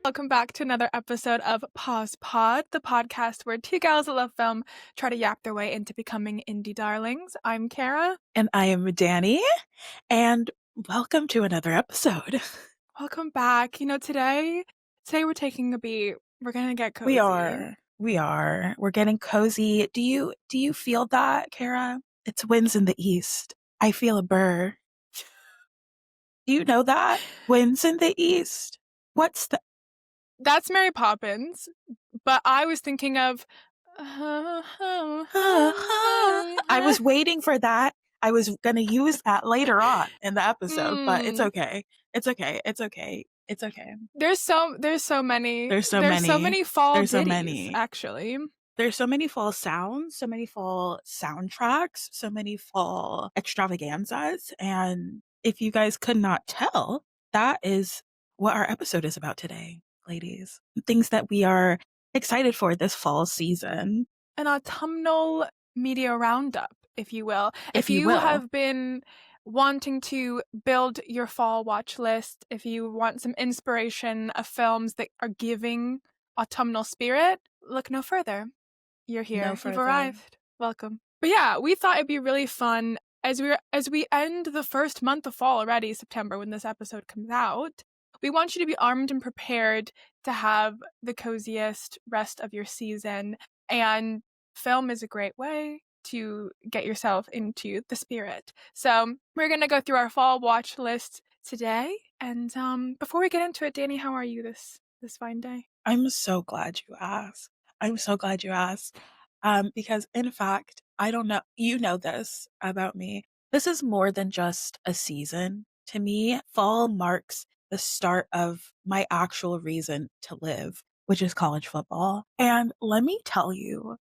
Welcome back to another episode of Pause Pod, the podcast where two gals that love film try to yap their way into becoming indie darlings. I'm Kara. And I am Dani. And welcome to another episode. Welcome back. Today we're taking a beat. We're gonna get cozy. We are. We're getting cozy. Do you feel that, Kara? It's winds in the east. I feel a burr. Do you know that? Winds in the east. What's the... That's Mary Poppins, but I was thinking of I was waiting for that. I was gonna use that later on in the episode, but it's okay. It's okay. It's okay. It's okay. There's so many. There's so many fall There's so ditties, many. actually. There's so many fall sounds, so many fall soundtracks, so many fall extravaganzas. And if you guys could not tell, that is what our episode is about today, ladies. Things that we are excited for this fall season. An autumnal media roundup, if you will. If you you will. have been wanting to build your fall watch list, if you want some inspiration of films that are giving autumnal spirit, look no further. You're here. No You've further. arrived. Welcome. But yeah, we thought it'd be really fun as we end the first month of fall already, September, when this episode comes out. We want you to be armed and prepared to have the coziest rest of your season. And film is a great way to get yourself into the spirit. So we're going to go through our fall watch list today. And before we get into it, Dani, how are you this fine day? I'm so glad you asked. Because in fact, I don't know, you know this about me. This is more than just a season. To me, fall marks the start of my actual reason to live, which is college football. And let me tell you,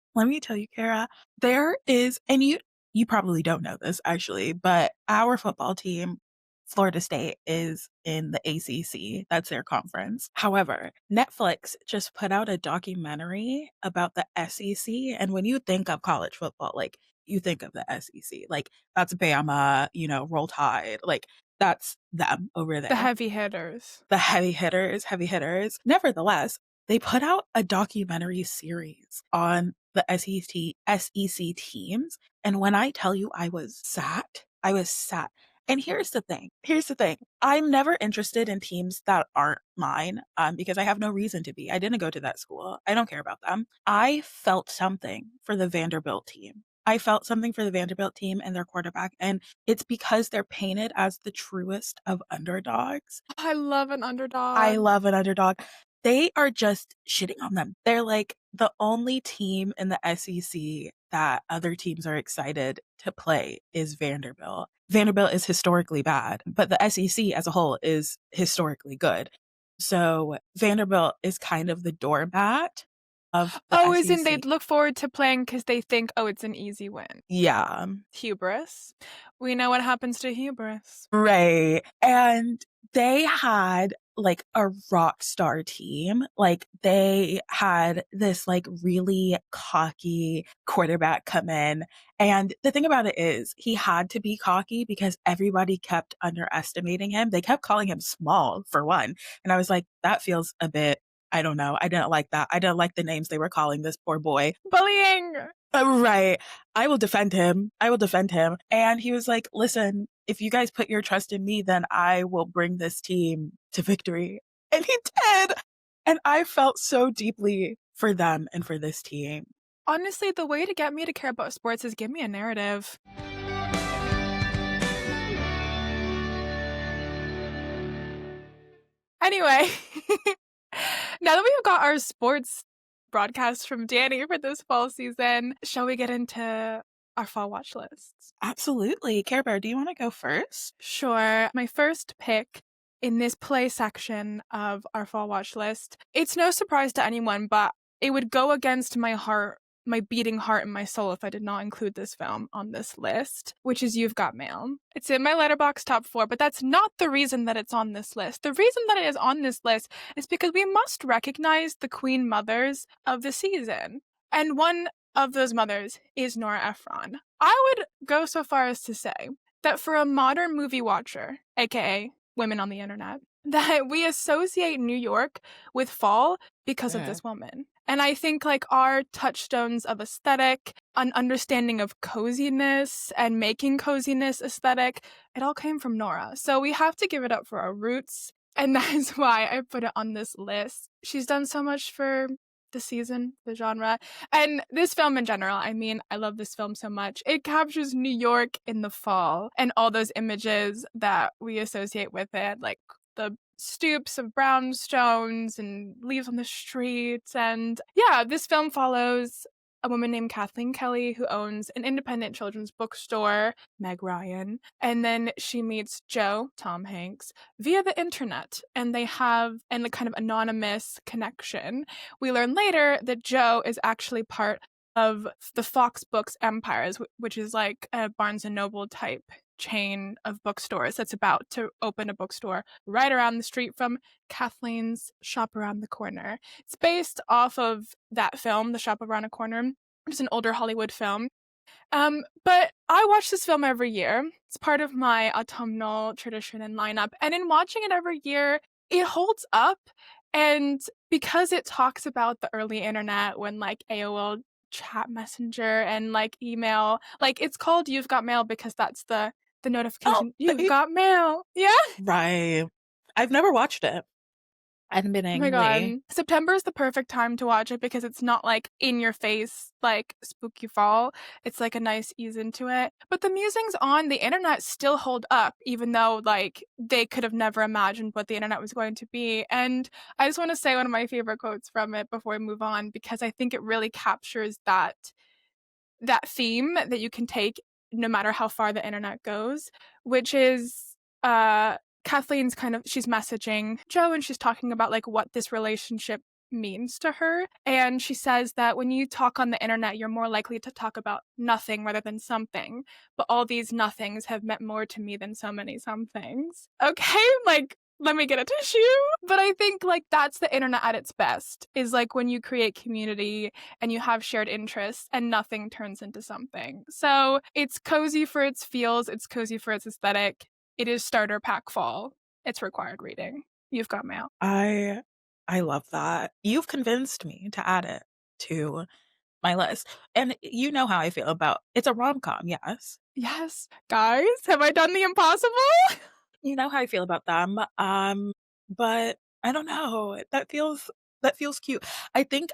Kara, there is, and you probably don't know this actually, but our football team, Florida State, is in the ACC. That's their conference. However, Netflix just put out a documentary about the SEC. And when you think of college football, like, you think of the SEC. Like, that's Bama, Roll Tide. Like, that's them over there. The heavy hitters. The heavy hitters. Nevertheless, they put out a documentary series on the SEC teams. And when I tell you I was sat. And here's the thing. I'm never interested in teams that aren't mine, because I have no reason to be. I didn't go to that school. I don't care about them. I felt something for the Vanderbilt team. And their quarterback. And it's because they're painted as the truest of underdogs. I love an underdog. They are just shitting on them. They're like the only team in the SEC that other teams are excited to play is Vanderbilt. Vanderbilt is historically bad, but the SEC as a whole is historically good. So Vanderbilt is kind of the doormat of the SEC. Isn't they look forward to playing because they think, it's an easy win. Yeah. Hubris. We know what happens to hubris. Right. And they had like a rock star team. Like, they had this like really cocky quarterback come in. And the thing about it is he had to be cocky because everybody kept underestimating him. They kept calling him small, for one. And I was like, that feels a bit, I don't know. I didn't like that. I didn't like the names they were calling this poor boy. Bullying. Right. I will defend him. And he was like, listen, if you guys put your trust in me, then I will bring this team to victory. And he did. And I felt so deeply for them and for this team. Honestly, the way to get me to care about sports is give me a narrative. Anyway, now that we've got our sports broadcast from Dani for this fall season, shall we get into our fall watch lists? Absolutely. Care Bear, do you want to go first? Sure. My first pick in this play section of our fall watch list, it's no surprise to anyone, but it would go against my heart, my beating heart and my soul if I did not include this film on this list, which is You've Got Mail. It's in my Letterboxd top 4, but that's not the reason that it's on this list. The reason that it is on this list is because we must recognize the queen mothers of the season. And one of those mothers is Nora Ephron. I would go so far as to say that for a modern movie watcher, aka women on the internet, that we associate New York with fall because of Yeah. this woman. And I think like our touchstones of aesthetic, an understanding of coziness and making coziness aesthetic, it all came from Nora. So we have to give it up for our roots. And that is why I put it on this list. She's done so much for the season, the genre, and this film in general. I mean, I love this film so much. It captures New York in the fall and all those images that we associate with it, like the stoops of brownstones and leaves on the streets. And yeah, this film follows a woman named Kathleen Kelly who owns an independent children's bookstore, Meg Ryan. And then she meets Joe, Tom Hanks, via the internet. And they have a kind of anonymous connection. We learn later that Joe is actually part of the Fox Books empires, which is like a Barnes and Noble type chain of bookstores that's about to open a bookstore right around the street from Kathleen's shop around the corner. It's based off of that film, The Shop Around a Corner, which is an older Hollywood film. But I watch this film every year. It's part of my autumnal tradition and lineup. And in watching it every year, it holds up. And because it talks about the early internet when like AOL chat messenger and like email, like it's called You've Got Mail because that's the Oh, notification. You've got mail. Yeah. right. I've never watched it, Oh my god. admittingly. September is the perfect time to watch it because it's not like in your face, like spooky fall. It's like a nice ease into it. But the musings on the internet still hold up, even though like they could have never imagined what the internet was going to be. And I just want to say one of my favorite quotes from it before we move on, because I think it really captures that theme that you can take no matter how far the internet goes, which is Kathleen's she's messaging Joe and she's talking about like what this relationship means to her. And she says that when you talk on the internet, you're more likely to talk about nothing rather than something. But all these nothings have meant more to me than so many somethings. Okay, like let me get a tissue. But I think like that's the internet at its best, is like when you create community and you have shared interests and nothing turns into something. So it's cozy for its feels, it's cozy for its aesthetic. It is starter pack fall. It's required reading. You've got mail. I I love that. You've convinced me to add it to my list. And you know how I feel about it's a rom-com, yes. Yes. Guys, have I done the impossible? You know how I feel about them. But I don't know. That feels cute. I think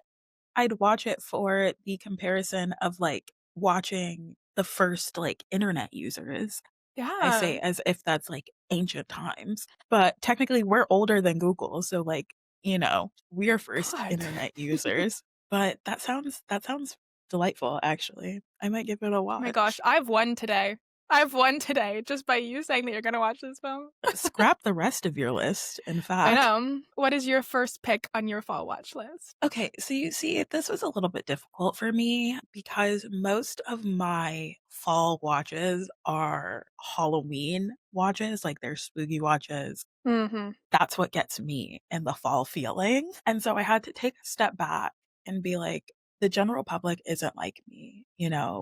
I'd watch it for the comparison of like watching the first like internet users. I Yeah. say as if that's like ancient times, but technically we're older than Google, so like, we are first What? internet users. But that sounds delightful actually. I might give it a Oh my gosh, watch. I've won today. I've won today just by you saying that you're gonna watch this film. Scrap the rest of your list, in I fact. know. What is your first pick on your fall watch list? Okay, so you see, this was a little bit difficult for me because most of my fall watches are Halloween watches, like they're spooky watches. Mhm. That's what gets me in the fall feeling. And so I had to take a step back and be like, the general public isn't like me,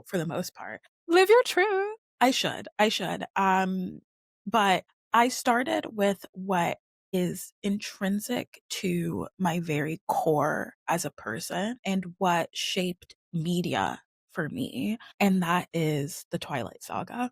for the most part. Live your truth. I should. But I started with what is intrinsic to my very core as a person and what shaped media for me, and that is the Twilight Saga.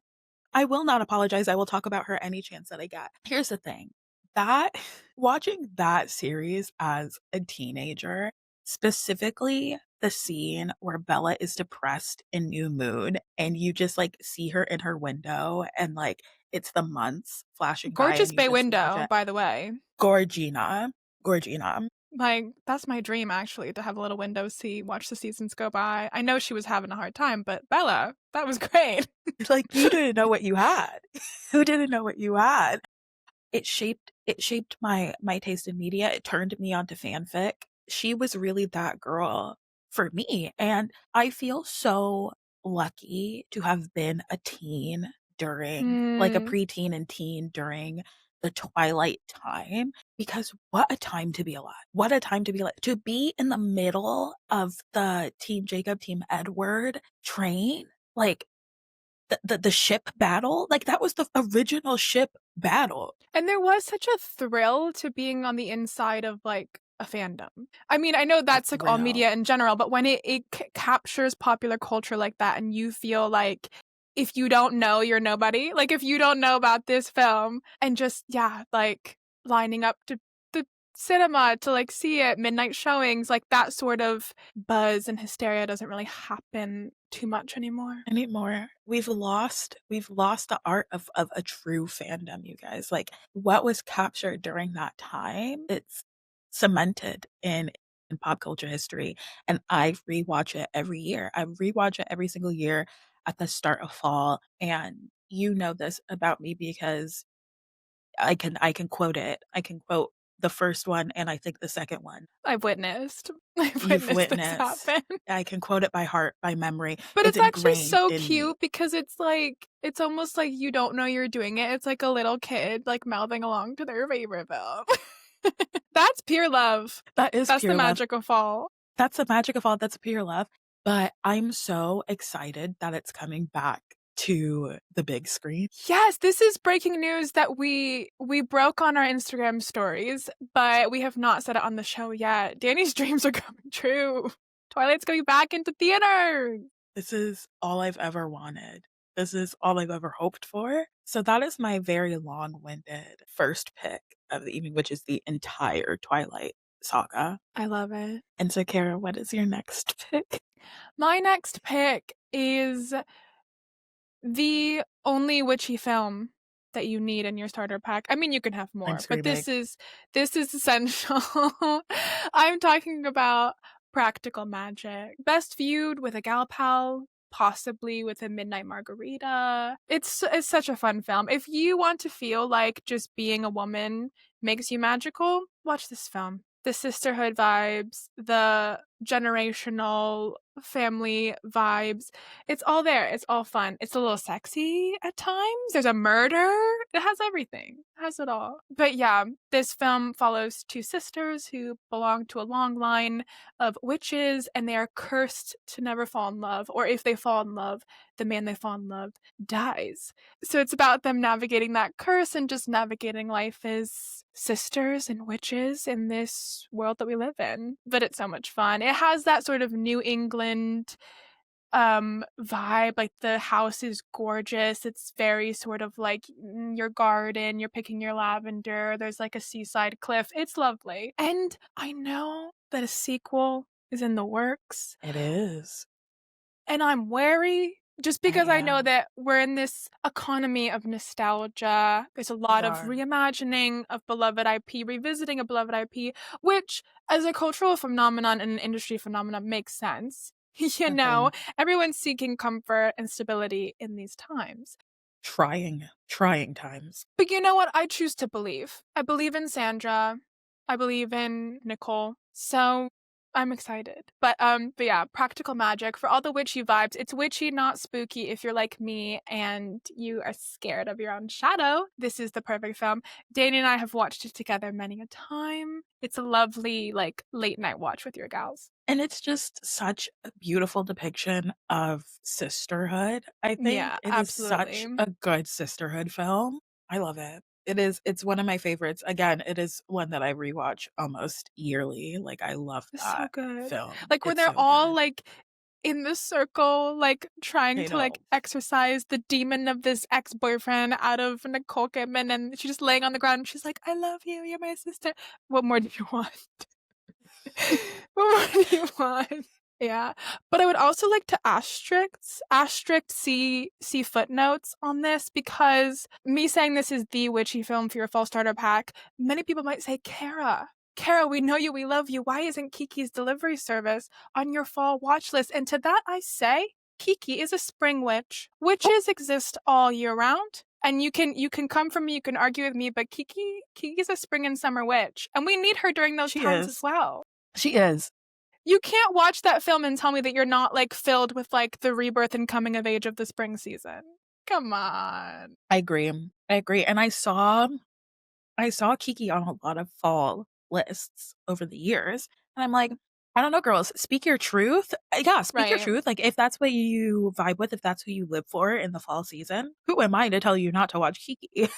I will not apologize. I will talk about her any chance that I get. Here's the thing. That watching that series as a teenager, specifically the scene where Bella is depressed in New Moon and you just like see her in her window and like it's the months flashing by Gorgeous and you bay just watch window, it. by the way. Gorgina. Gorgina. Like, that's my dream actually, to have a little window seat, watch the seasons go by. I know she was having a hard time, but Bella, that was great. Like you didn't know what you had. Who didn't know what you had? It shaped my taste in media. It turned me onto fanfic. She was really that girl for me, and I feel so lucky to have been a teen during like a Mm. preteen and teen during the Twilight time, because what a time to be alive. What a time to be alive. To be in the middle of the Team Jacob, Team Edward train, like the ship battle, like that was the original ship battle. And there was such a thrill to being on the inside of, like, a fandom. I mean, I know A that's, like, all thrill. media in general, but when it captures popular culture like that and you feel like if you don't know, you're nobody. Like, if you don't know about this film and just yeah, like, lining up to the cinema to, like, see it, midnight showings, like, that sort of buzz and hysteria doesn't really happen too much anymore. Anymore. We've lost the art of a true fandom, you guys. Like, what was captured during that time, it's cemented in pop culture history, and I rewatch it every year. I rewatch it every single year at the start of fall, and you know this about me because I can quote it. I can quote the first one and I think the second one. I've witnessed. I've You've witnessed this witnessed. happen. I can quote it by heart, by memory. But It's it's actually ingrained so in me. cute because it's like it's almost like you don't know you're doing it. It's like a little kid, like, mouthing along to their favorite film. That's pure love. That is That's the pure love. magic of fall. That's the magic of all that's pure love, but I'm so excited that it's coming back to the big screen. Yes, this is breaking news that we broke on our Instagram stories, but we have not said it on the show yet. Danny's dreams are coming true. Twilight's going back into theater. This is all I've ever wanted. This is all I've ever hoped for. So that is my very long-winded first pick of the evening, which is the entire Twilight saga. I love it. And so, Kara, what is your next pick? My next pick is the only witchy film that you need in your starter pack. I mean, you can have I'm more, but screaming. this is essential. I'm talking about practical magic. Best viewed with a gal pal, possibly with a midnight margarita. It's such a fun film. If you want to feel like just being a woman makes you magical, watch this film. The sisterhood vibes, the generational family vibes, it's all there. It's all fun. It's a little sexy at times. There's a murder. It has everything. It has it all. But yeah, this film follows two sisters who belong to a long line of witches and they are cursed to never fall in love. Or if they fall in love, the man they fall in love dies. So it's about them navigating that curse and just navigating life as sisters and witches in this world that we live in. But it's so much fun. It has that sort of New England vibe. Like the house is gorgeous. It's very sort of like your garden, you're picking your lavender, there's like a seaside cliff. It's lovely. And I know that a sequel is in the works, It is. and I'm wary just I because I know am. that we're in this economy of nostalgia. There's a We lot of are. reimagining of beloved IP, revisiting a beloved IP, which as a cultural phenomenon and an industry phenomenon makes sense. You know, Agree. everyone's seeking comfort and stability in these times. Trying times. But you know what? I choose to believe. I believe in Sandra. I believe in Nicole. So I'm excited. But yeah, practical magic for all the witchy vibes. It's witchy, not spooky. If you're like me and you are scared of your own shadow, this is the perfect film. Dani and I have watched it together many a time. It's a lovely, like, late night watch with your gals. And it's just such a beautiful depiction of sisterhood, I think. Yeah, It is such absolutely. a good sisterhood film. I love it. It's one of my favorites. Again, it is one that I rewatch almost yearly. Like, I love It's so that good. film. Like when It's they're so all good. like in the circle, like trying I to like know. exorcise the demon of this ex-boyfriend out of Nicole Kidman, and she's just laying on the ground and she's like, I love you, you're my sister. What more do you want? What more do you want? Yeah. But I would also like to see footnotes on this, because me saying this is the witchy film for your fall starter pack, many people might say, Kara, we know you, we love you. Why isn't Kiki's delivery service on your fall watch list? And to that I say, Kiki is a spring witch. Witches exist all year round. And you can come from me, you can argue with me, but Kiki's a spring and summer witch. And we need her during those She times as is. well. She is. You can't watch that film and tell me that you're not like filled with like the rebirth and coming of age of the spring season. Come on. I agree. I agree. And I saw Kiki on a lot of fall lists over the years. And I'm like, I don't know, girls. Speak your truth. Yeah, speak your Right. truth. Like, if that's what you vibe with, if that's who you live for in the fall season, who am I to tell you not to watch Kiki?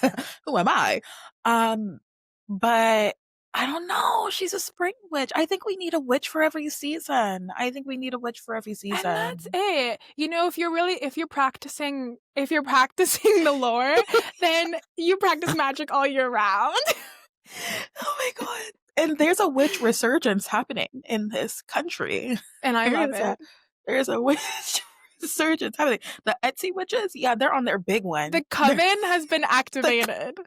Who am I? Um, but I don't know. She's a spring witch. I think we need a witch for every season. I think we need a witch for every And that's season. it. You know, if you're practicing the lore, then you practice magic all year round. Oh my god. And there's a witch resurgence happening in this country. And I There love is a it. there's a witch resurgence happening. The Etsy witches, yeah, they're on their big one. The coven has been The activated.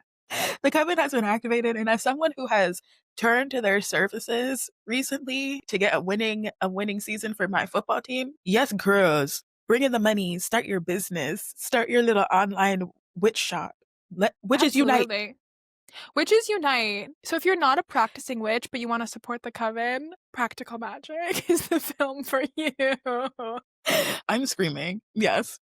the coven has been activated, and as someone who has turned to their services recently to get a winning season for my football team, yes, girls, bring in the money, start your business, start your little online witch shop. Let witches unite. Absolutely. Witches unite. So if you're not a practicing witch, but you want to support the coven, Practical Magic is the film for you. I'm screaming. Yes.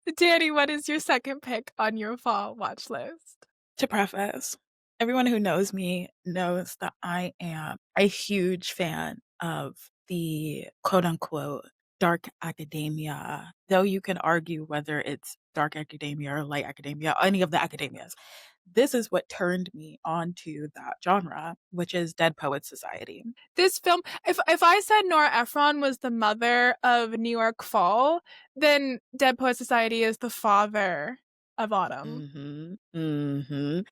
Dani, what is your second pick on your fall watch list? To preface, everyone who knows me knows that I am a huge fan of the quote unquote dark academia, though you can argue whether it's dark academia or light academia, any of the academias. This is what turned me onto that genre, which is Dead Poets Society. This film, if I said Nora Ephron was the mother of New York Fall, then Dead Poet Society is the father of Autumn. Mhm.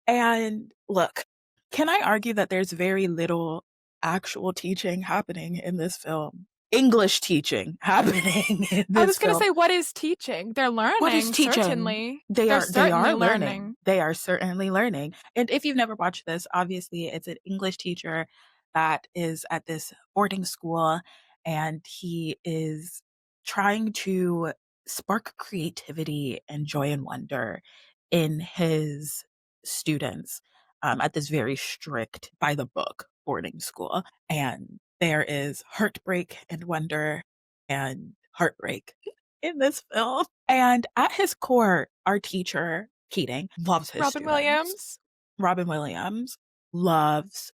And look, can I argue that there's very little actual teaching happening in this film? English teaching happening in I this was gonna film. say, what is teaching? They're What is learning, teaching? certainly. They They're are they certainly are learning. learning. They are certainly learning. And if you've never watched this, obviously it's an English teacher that is at this boarding school and he is trying to spark creativity and joy and wonder in his students at this very strict by the book boarding school. And there is heartbreak and wonder and heartbreak in this film. And at his core, our teacher, Keating, loves his Robin students. Williams. Robin Williams loves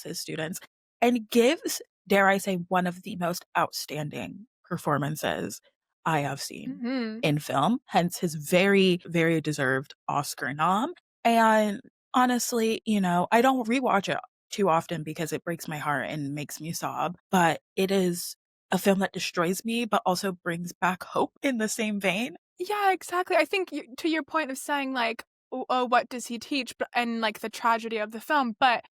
his students and gives, dare I say, one of the most outstanding performances I have seen Hmm. in film, hence his very, very deserved Oscar nom. And honestly, I don't rewatch it too often because it breaks my heart and makes me sob, but it is a film that destroys me, but also brings back hope in the same vein. Yeah, exactly. I think to your point of saying like, oh, what does he teach? And like the tragedy of the film, but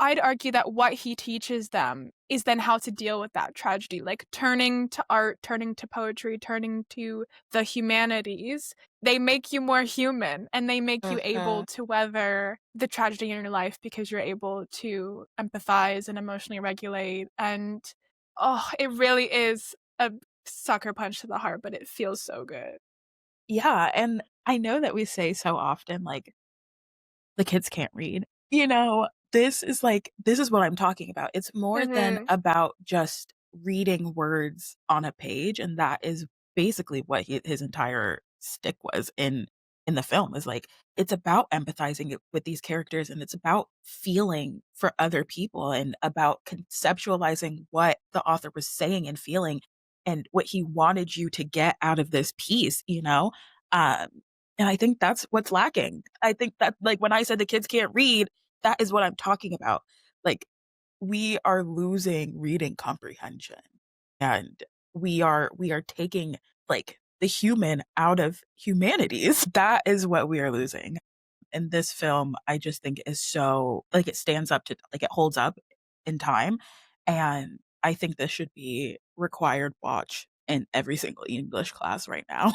I'd argue that what he teaches them is then how to deal with that tragedy, like turning to art, turning to poetry, turning to the humanities. They make you more human and they make you able Mhm. to weather the tragedy in your life because you're able to empathize and emotionally regulate. And oh, it really is a sucker punch to the heart, but it feels so good. Yeah, and I know that we say so often, like, the kids can't read. This is what I'm talking about. It's more than Hmm. about just reading words on a page, and that is basically what his entire stick was in the film, is like, it's about empathizing with these characters, and it's about feeling for other people, and about conceptualizing what the author was saying and feeling, and what he wanted you to get out of this piece. Um, and I think that's what's lacking. I think that, like, when I said the kids can't read, that is what I'm talking about. Like, we are losing reading comprehension, and we are taking, like, the human out of humanities. That is what we are losing. And this film, I just think is so, like, it stands up to, like, it holds up in time, and I think this should be required watch in every single English class right now.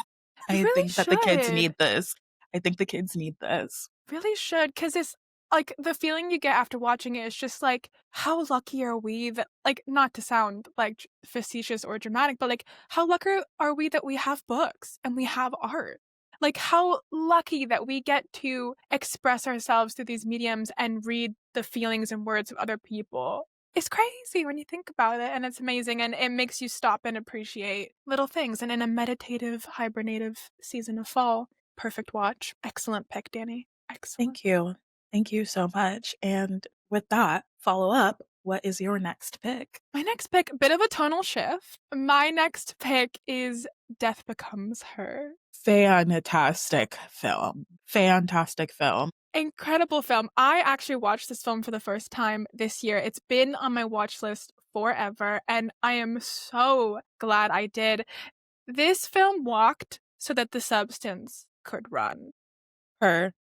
It I really think that the kids should. need this. I think the kids need this. Really should, because it's like the feeling you get after watching it is just like, how lucky are we that, like, not to sound like facetious or dramatic, but like, how lucky are we that we have books and we have art? Like, how lucky that we get to express ourselves through these mediums and read the feelings and words of other people. It's crazy when you think about it, and it's amazing, and it makes you stop and appreciate little things. And in a meditative, hibernative season of fall, perfect watch. Excellent pick, Dani. Excellent. Thank you. Thank you so much. And with that, follow up what is your next pick? My next pick, bit of a tonal shift. My next pick is Death Becomes Her. Fantastic film. Fantastic film. Incredible film. I actually watched this film for the first time this year. It's been on my watch list forever, and I am so glad I did. This film walked so that the substance could run. Her.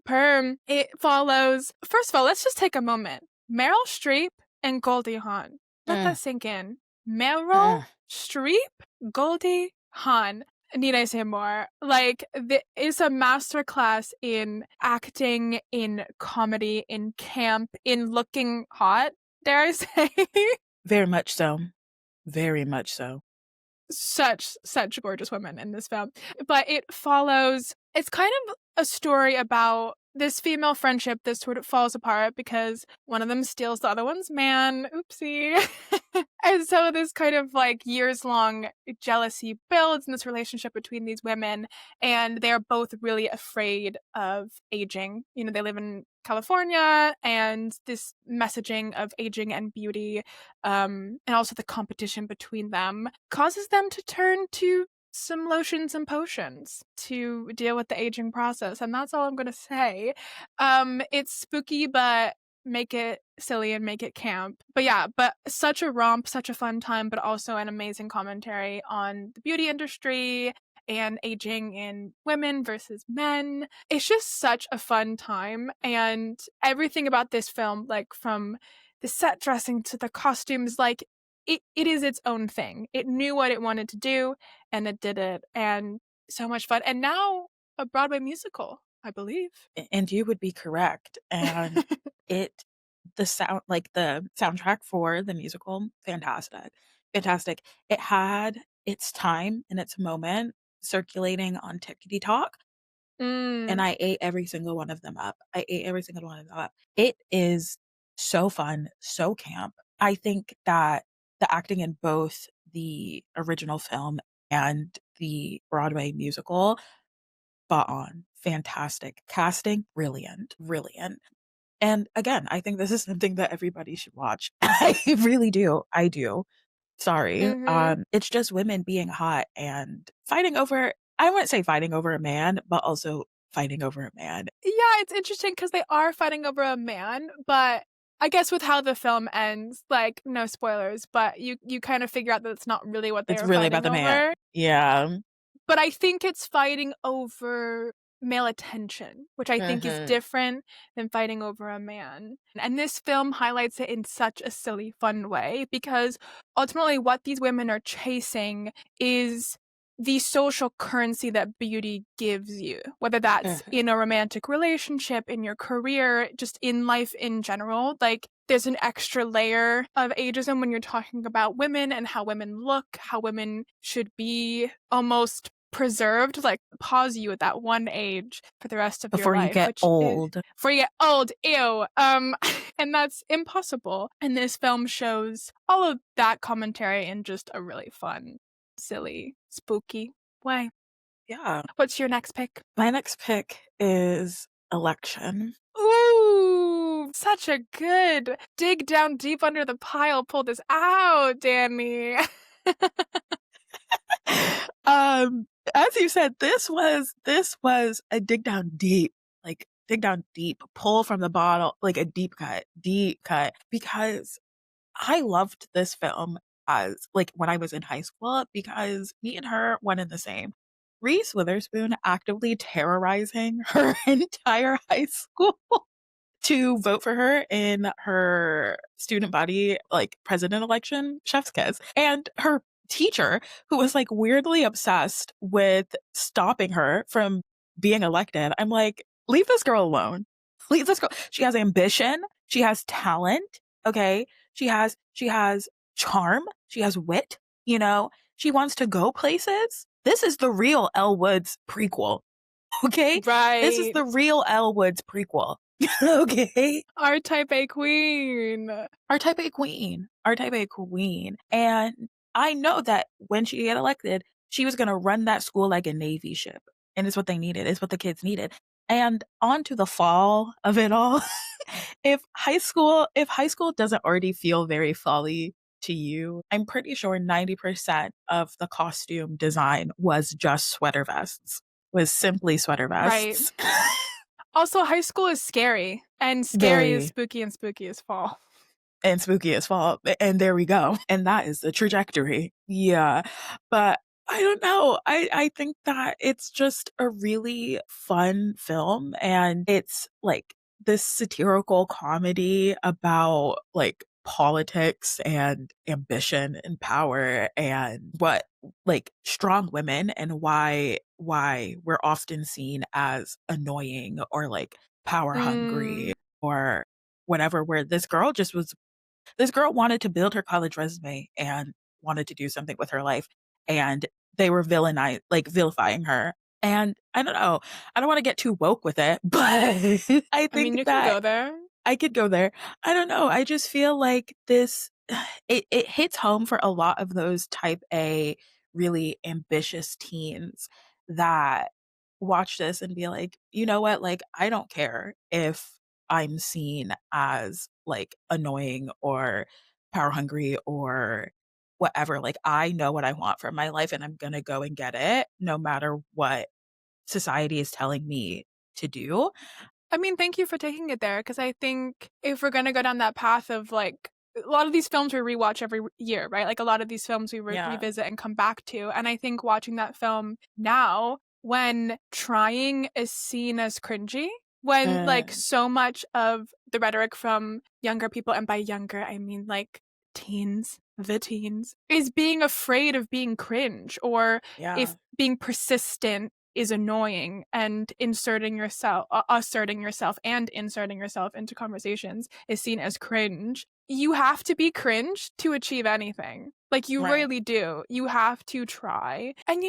Perm. It follows. First of all, let's just take a moment. Meryl Streep and Goldie Hawn. Let Mm, that sink in. Meryl mm. Streep, Goldie Hawn. Need I say more? Like, it's a masterclass in acting, in comedy, in camp, in looking hot, dare I say. Very much so. Very much so. Such gorgeous women in this film. But it follows, it's kind of a story about this female friendship that sort of falls apart because one of them steals the other one's man. Oopsie. And so this kind of like years long jealousy builds in this relationship between these women, and they're both really afraid of aging. You know, they live in California, and this messaging of aging and beauty, and also the competition between them causes them to turn to some lotions and potions to deal with the aging process. And that's all I'm going to say. It's spooky, but make it silly and make it camp. But yeah, but such a romp, such a fun time, but also an amazing commentary on the beauty industry and aging in women versus men. It's just such a fun time. And everything about this film, like from the set dressing to the costumes, like it is its own thing. It knew what it wanted to do and it did it. And so much fun. And now a Broadway musical, I believe. And you would be correct. And it the soundtrack for the musical, fantastic. Fantastic. It had its time and its moment circulating on TikTok, and Mm. I ate every single one of them up. I ate every single one of them up. It is so fun, so camp. I think that the acting in both the original film and the Broadway musical, spot on. Fantastic. Casting, brilliant, brilliant. And again, I think this is something that everybody should watch. I really do. I do. Sorry. Mhm. It's just women being hot and fighting over, I wouldn't say fighting over a man, but also fighting over a man. Yeah, it's interesting because they are fighting over a man, but I guess with how the film ends, like, no spoilers, but you kind of figure out that it's not really what they It's were really about fighting the man. over. Yeah. But I think it's fighting over male attention, which I think is Mhm. different than fighting over a man. And this film highlights it in such a silly, fun way because ultimately what these women are chasing is the social currency that beauty gives you, whether that's Mhm. in a romantic relationship, in your career, just in life in general. Like, there's an extra layer of ageism when you're talking about women and how women look, how women should be almost preserved, like pause you at that one age for the rest of your Before you life, get which is old. before you get old, ew. And that's impossible. And this film shows all of that commentary in just a really fun, silly, spooky way. Yeah. What's your next pick? My next pick is Election. Ooh, such a good dig down deep under the pile. Pull this out, Dani. Um, as you said, this was a dig down deep, like dig down deep, pull from the bottle, like a deep cut, because I loved this film as like when I was in high school because me and her one and the same. Reese Witherspoon actively terrorizing her entire high school to vote for her in her student body, like president election, chef's kiss. And her teacher, who was like weirdly obsessed with stopping her from being elected. I'm like, leave this girl alone. Leave this girl. She has ambition. She has talent. Okay. She has charm. She has wit. You know, she wants to go places. This is the real Elle Woods prequel. Okay. This is Right. the real Elle Woods prequel. Okay. Our type A queen. Our type A queen. Our type A queen. And I know that when she got elected, she was going to run that school like a Navy ship. And it's what they needed. It's what the kids needed. And on to the fall of it all. If high school doesn't already feel very folly to you, I'm pretty sure 90% of the costume design was just sweater vests, was simply sweater Right. vests. Also, high school is scary, and scary is Very. spooky, and spooky is fall. And spooky as fall. And there we go. And that is the trajectory. Yeah. But I don't know. I think that it's just a really fun film. And it's like this satirical comedy about like politics and ambition and power and what like strong women and why we're often seen as annoying or like power hungry Mm. or whatever, where this girl wanted to build her college resume and wanted to do something with her life, and they were vilifying her. And I don't know, I don't wanna get too woke with it, but I I mean, think you can that go there. I could go there. I don't know, I just feel like this it hits home for a lot of those type A, really ambitious teens that watch this and be like, "You know what? Like, I don't care if I'm seen as, like, annoying or power hungry or whatever, like, I know what I want from my life, and I'm gonna go and get it no matter what society is telling me to do." I mean, thank you for taking it there, because I think if we're gonna go down that path of, like, a lot of these films we rewatch every year, right? Like, a lot of these films we Yeah. revisit and come back to, and I think watching that film now, when trying is seen as cringy, when, like, Mm, so much of the rhetoric from younger people, and by younger, I mean, like, the teens, is being afraid of being cringe, or if yeah. being persistent is annoying, and asserting yourself and inserting yourself into conversations is seen as cringe. You have to be cringe to achieve anything. Like, you Right. really do. You have to try. And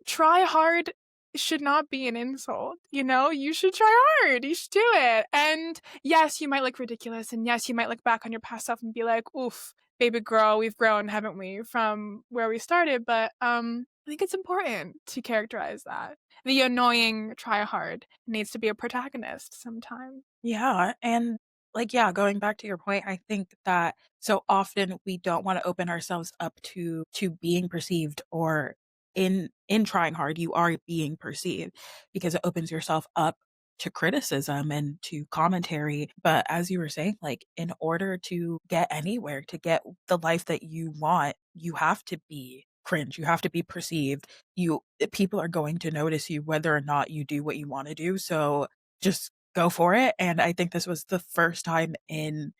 try hard should not be an insult. You should try hard. You should do it. And yes, you might look ridiculous. And yes, you might look back on your past self and be like, oof, baby girl, we've grown, haven't we, from where we started? But I think it's important to characterize that. The annoying tryhard needs to be a protagonist sometimes. Yeah, and, like, yeah, going back to your point, I think that so often we don't wanna open ourselves up to being perceived or in trying hard, you are being perceived because it opens yourself up to criticism and to commentary, but as you were saying, like, in order to get anywhere, to get the life that you want, you have to be cringe, you have to be perceived, people are going to notice you whether or not you do what you wanna do, so just go for it, and I think this was the first time in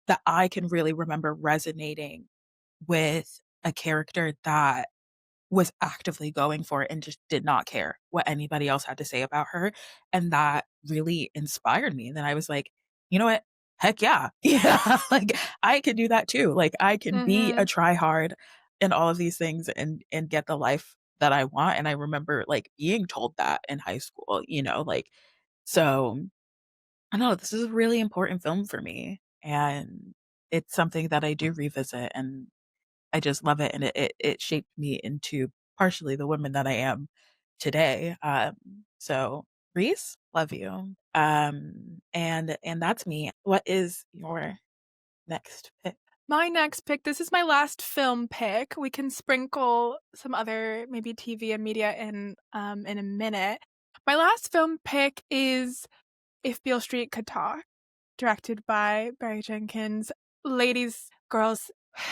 that I can really remember resonating with a character that was actively going for it and just did not care what anybody else had to say about her, and that really inspired me, and then I was like, "You know what? Heck yeah." Yeah, like, I can do that too, like, I can be a Mhm. try-hard in all of these things and get the life that I want, and I remember, like, being told that in high school, like, so I know this is a really important film for me, and it's something that I do revisit, and I just love it, and it shaped me into partially the woman that I am today. So Reese, love you. And that's me. What is your next pick? My next pick, this is my last film pick. We can sprinkle some other maybe TV and media in a minute. My last film pick is If Beale Street Could Talk, directed by Barry Jenkins. Ladies, girls,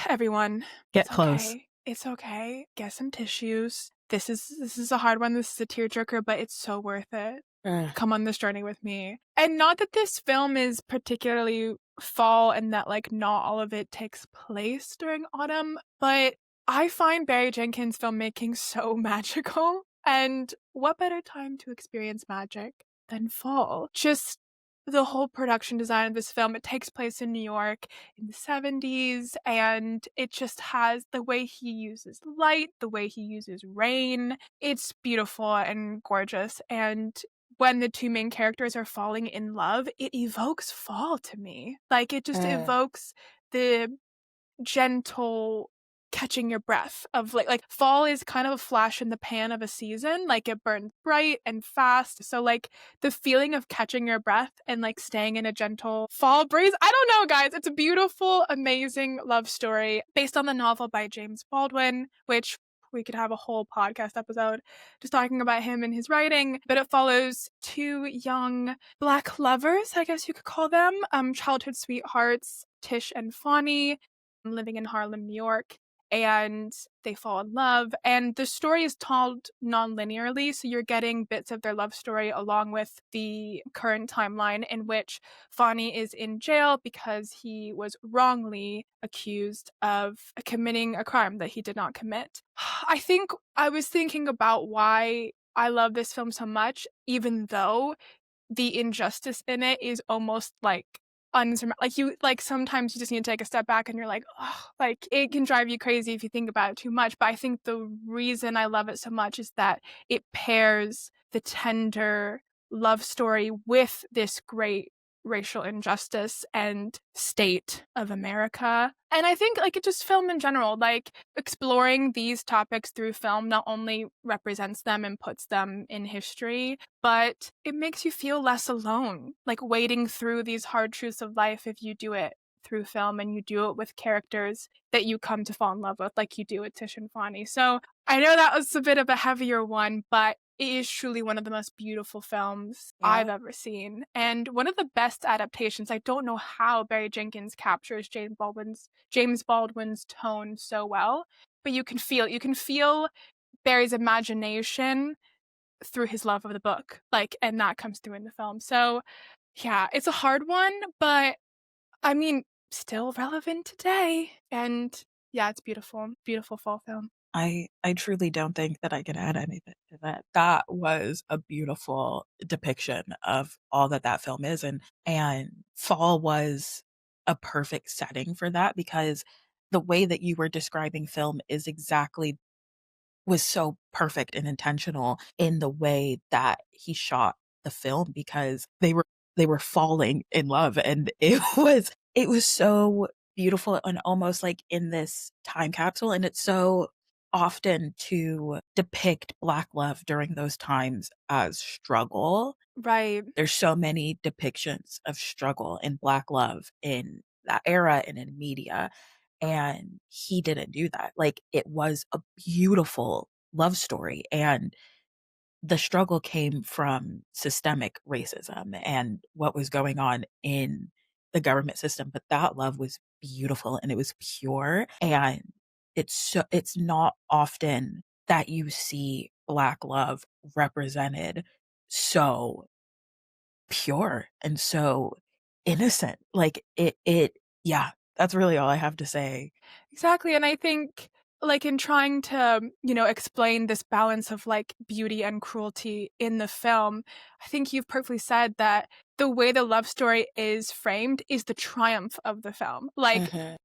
everyone, Get it's close. okay. It's okay. Get some tissues. This is a hard one. This is a tearjerker, but it's so worth it. Ugh. Come on this journey with me. And not that this film is particularly fall and that, like, not all of it takes place during autumn, but I find Barry Jenkins' filmmaking so magical. And what better time to experience magic than fall? Just the whole production design of this film, it takes place in New York in the 70s, and it just has the way he uses light, the way he uses rain. It's beautiful and gorgeous. And when the two main characters are falling in love, it evokes fall to me. Like, it just Uh, evokes the gentle catching your breath of like fall is kind of a flash in the pan of a season, like it burns bright and fast. So like the feeling of catching your breath and like staying in a gentle fall breeze. I don't know, guys. It's a beautiful, amazing love story based on the novel by James Baldwin, which we could have a whole podcast episode just talking about him and his writing. But it follows two young Black lovers, I guess you could call them, childhood sweethearts, Tish and Fawny, living in Harlem, New York, and they fall in love. And the story is told non-linearly, so you're getting bits of their love story along with the current timeline in which Fawny is in jail because he was wrongly accused of committing a crime that he did not commit. I think I was thinking about why I love this film so much, even though the injustice in it is almost like like you like sometimes you just need to take a step back and you're like, oh, like it can drive you crazy if you think about it too much. But I think the reason I love it so much is that it pairs the tender love story with this great racial injustice and state of America. And I think like it just film in general, like exploring these topics through film not only represents them and puts them in history, but it makes you feel less alone, like wading through these hard truths of life if you do it through film and you do it with characters that you come to fall in love with, like you do with Tish and Fonny. So I know that was a bit of a heavier one, but it is truly one of the most beautiful films I've Yeah. ever seen. And one of the best adaptations. I don't know how Barry Jenkins captures James Baldwin's tone so well, but you can feel Barry's imagination through his love of the book, like, and that comes through in the film. So yeah, it's a hard one, but I mean, still relevant today. And yeah, it's beautiful, beautiful fall film. I truly don't think that I can add anything to that. That was a beautiful depiction of all that that film is, and fall was a perfect setting for that because the way that you were describing film is exactly was so perfect and intentional in the way that he shot the film because they were falling in love and it was so beautiful and almost like in this time capsule and it's so often to depict Black love during those times as struggle. Right. There's so many depictions of struggle and Black love in that era and in media, and he didn't do that. Like, it was a beautiful love story, and the struggle came from systemic racism and what was going on in the government system, but that love was beautiful and it was pure, and it's not often that you see Black love represented so pure and so innocent. Like, it yeah, that's really all I have to say. Exactly. And I think, like, in trying to, explain this balance of like beauty and cruelty in the film, I think you've perfectly said that the way the love story is framed is the triumph of the film. Like, Mhm.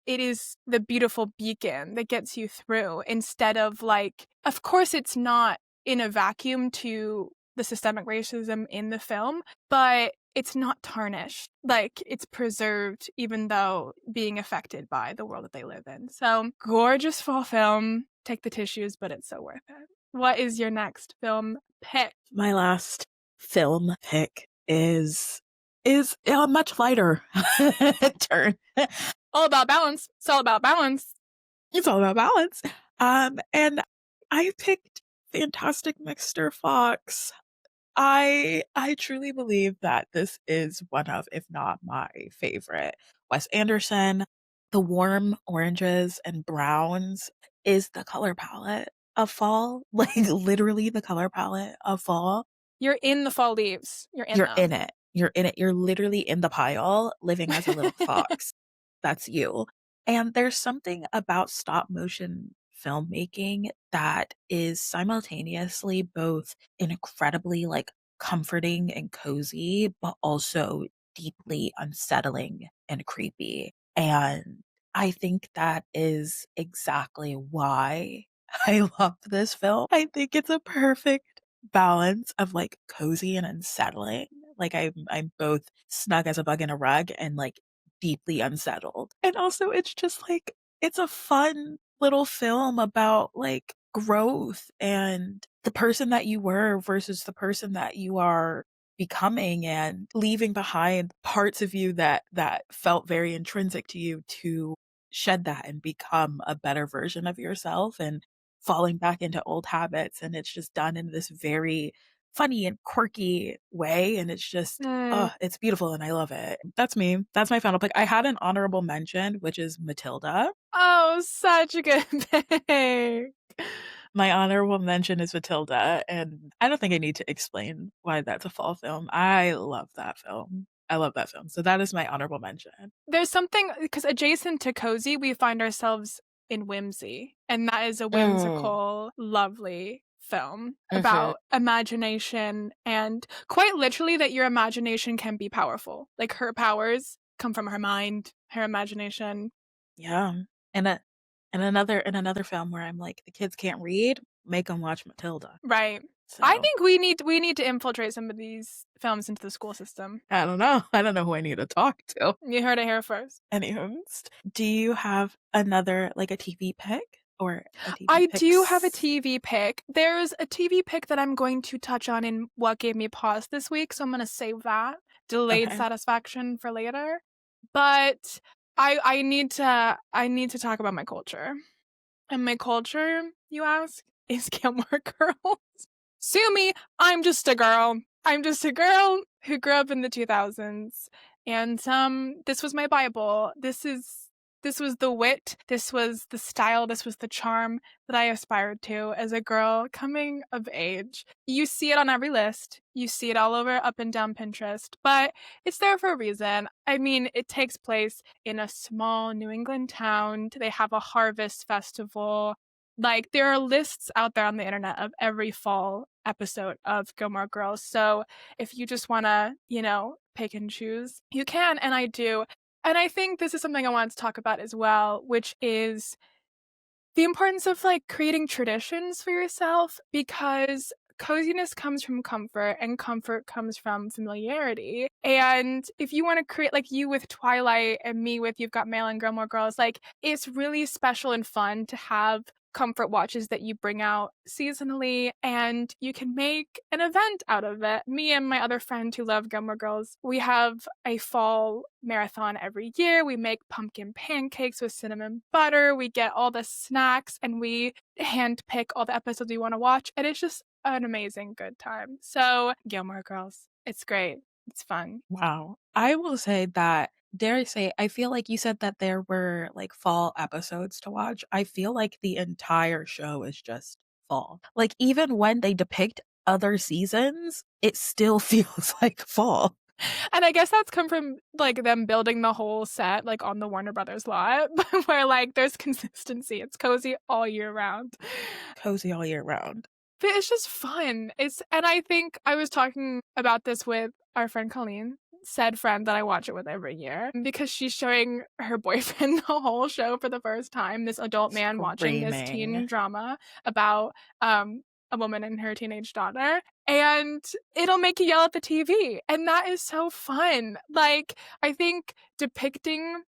it is the beautiful beacon that gets you through instead of like, of course, it's not in a vacuum to the systemic racism in the film, but it's not tarnished. Like, it's preserved even though being affected by the world that they live in. So, gorgeous fall film. Take the tissues, but it's so worth it. What is your next film pick? My last film pick is a much lighter turn. All about balance. It's all about balance. It's all about balance. And I picked Fantastic Mr. Fox. I truly believe that this is one of, if not my favorite. Wes Anderson, the warm oranges and browns is the color palette of fall, like literally the color palette of fall. You're in the fall leaves. You're in You're in them. it. You're in it. You're literally in the pile living as a little fox. That's you. And there's something about stop motion filmmaking that is simultaneously both incredibly like comforting and cozy, but also deeply unsettling and creepy. And I think that is exactly why I love this film. I think it's a perfect balance of like cozy and unsettling. Like I'm both snug as a bug in a rug and like deeply unsettled. And also it's just like it's a fun little film about, like, growth and the person that you were versus the person that you are becoming, and leaving behind parts of you that felt very intrinsic to you to shed that and become a better version of yourself, and falling back into old habits, and it's just done in this very funny and quirky way, and it's just Mm. oh, it's beautiful and I love it. That's me. That's my final pick. I had an honorable mention, which is Matilda. Oh, such a good pick. My honorable mention is Matilda, and I don't think I need to explain why that's a fall film. I love that film. I love that film. So that is my honorable mention. There's something because adjacent to cozy, we find ourselves in whimsy, and that is a Mm, whimsical, lovely film mhm. about imagination and quite literally that your imagination can be powerful. Like her powers come from her mind, her imagination. Yeah. And a and another film where I'm like, "The kids can't read, make them watch Matilda." Right. I So, think we need to infiltrate some of these films into the school system. I don't know. I don't know who I need to talk to. You heard it here first. Anywho's, do you have another, like, a TV pick or a TV I do have a picks? TV pick. There's a TV pick that I'm going to touch on in what gave me pause this week, so I'm gonna save that. Delayed Okay. satisfaction for later. But I need to talk about my culture. And my culture, you ask, is Gilmore Girls. Sue me, I'm just a girl. I'm just a girl who grew up in the 2000s. And this was my Bible. This was the wit, this was the style, this was the charm that I aspired to as a girl coming of age. You see it on every list. You see it all over up and down Pinterest, but it's there for a reason. I mean, it takes place in a small New England town. They have a harvest festival. Like, there are lists out there on the internet of every fall episode of Gilmore Girls. So if you just want to, pick and choose, you can, and I do. And I think this is something I wanted to talk about as well, which is the importance of like creating traditions for yourself because coziness comes from comfort and comfort comes from familiarity. And if you want to create like you with Twilight and me with You've Got Mail and Gilmore Girls, like it's really special and fun to have comfort watches that you bring out seasonally and you can make an event out of it. Me and my other friend who love Gilmore Girls, we have a fall marathon every year. We make pumpkin pancakes with cinnamon butter. We get all the snacks and we hand pick all the episodes we want to watch. And it's just an amazing good time. So, Gilmore Girls, it's great. It's fun. Wow. I will say that, dare I say, I feel like you said that there were, like, fall episodes to watch. I feel like the entire show is just fall. Like, even when they depict other seasons, it still feels like fall. And I guess that's come from like them building the whole set like on the Warner Brothers lot where like there's consistency. It's cozy all year round. Cozy all year round. But it's just fun. And I think I was talking about this with our friend Colleen, said friend that I watch it with every year, because she's showing her boyfriend the whole show for the first time, this adult man watching this Screaming. teen drama about a woman and her teenage daughter. And it'll make you yell at the TV. And that is so fun. Like, I think depicting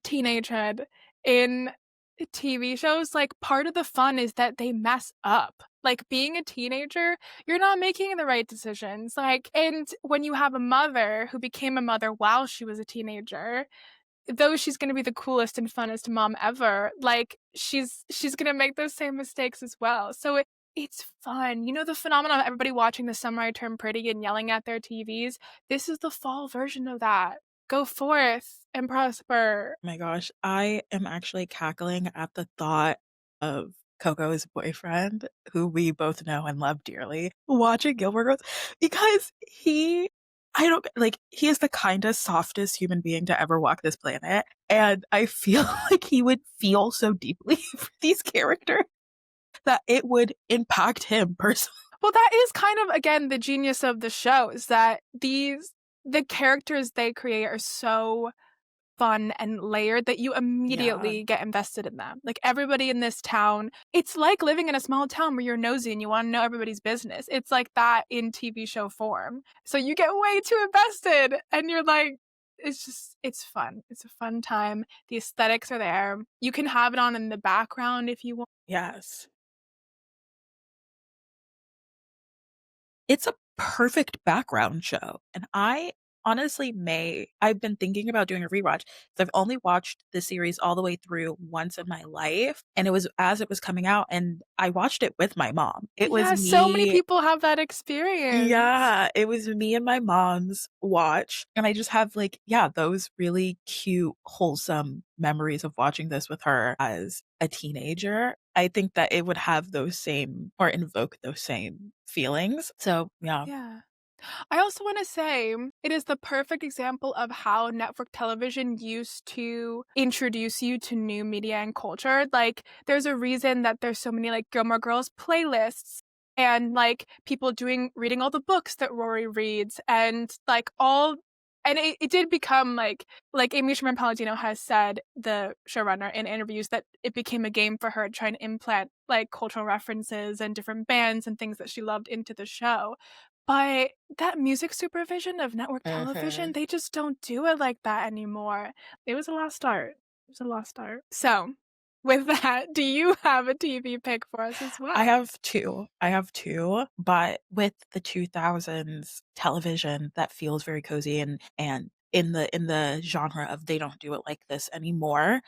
teenagehood in TV shows, like part of the fun is that they mess up. Like being a teenager, you're not making the right decisions. Like, and when you have a mother who became a mother while she was a teenager, though she's going to be the coolest and funnest mom ever, like she's going to make those same mistakes as well. So it's fun. You know the phenomenon of everybody watching The Summer I Turned Pretty and yelling at their TVs? This is the fall version of that. Go forth and prosper. My gosh, I am actually cackling at the thought of Coco's boyfriend, who we both know and love dearly, watching Gilmore Girls because I don't like, he is the kindest, softest human being to ever walk this planet. And I feel like he would feel so deeply for these characters that it would impact him personally. Well, that is kind of again the genius of the show is that the characters they create are so fun and layered that you Yeah. immediately get invested in them. Like everybody in this town, it's like living in a small town where you're nosy and you want to know everybody's business. It's like that in TV show form. So you get way too invested and you're like, it's fun. It's a fun time. The aesthetics are there. You can have it on in the background if you want. Yes. It's a perfect background show, and I honestly I've been thinking about doing a rewatch, 'cause I've only watched the series all the way through once in my life, and it was as it was coming out, and I watched it with my mom. It was Yeah, so many me. people have that experience. Yeah, it was me and my mom's watch, and I just have, like, yeah, those really cute, wholesome memories of watching this with her as a teenager. I think that it would have those same or invoke those same feelings. So, yeah. Yeah. I also want to say it is the perfect example of how network television used to introduce you to new media and culture. Like, there's a reason that there's so many like Gilmore Girls playlists and like people reading all the books that Rory reads and like all. And it did become like Amy Sherman Palladino has said, the showrunner in interviews, that it became a game for her to try and implant like cultural references and different bands and things that she loved into the show. But that music supervision of network television, Mhm. they just don't do it like that anymore. It was a lost art. It was a lost art. So, with that, do you have a TV pick for us as I well? have 2. I have 2, but with the 2000s television that feels very cozy and in the genre of they don't do it like this anymore.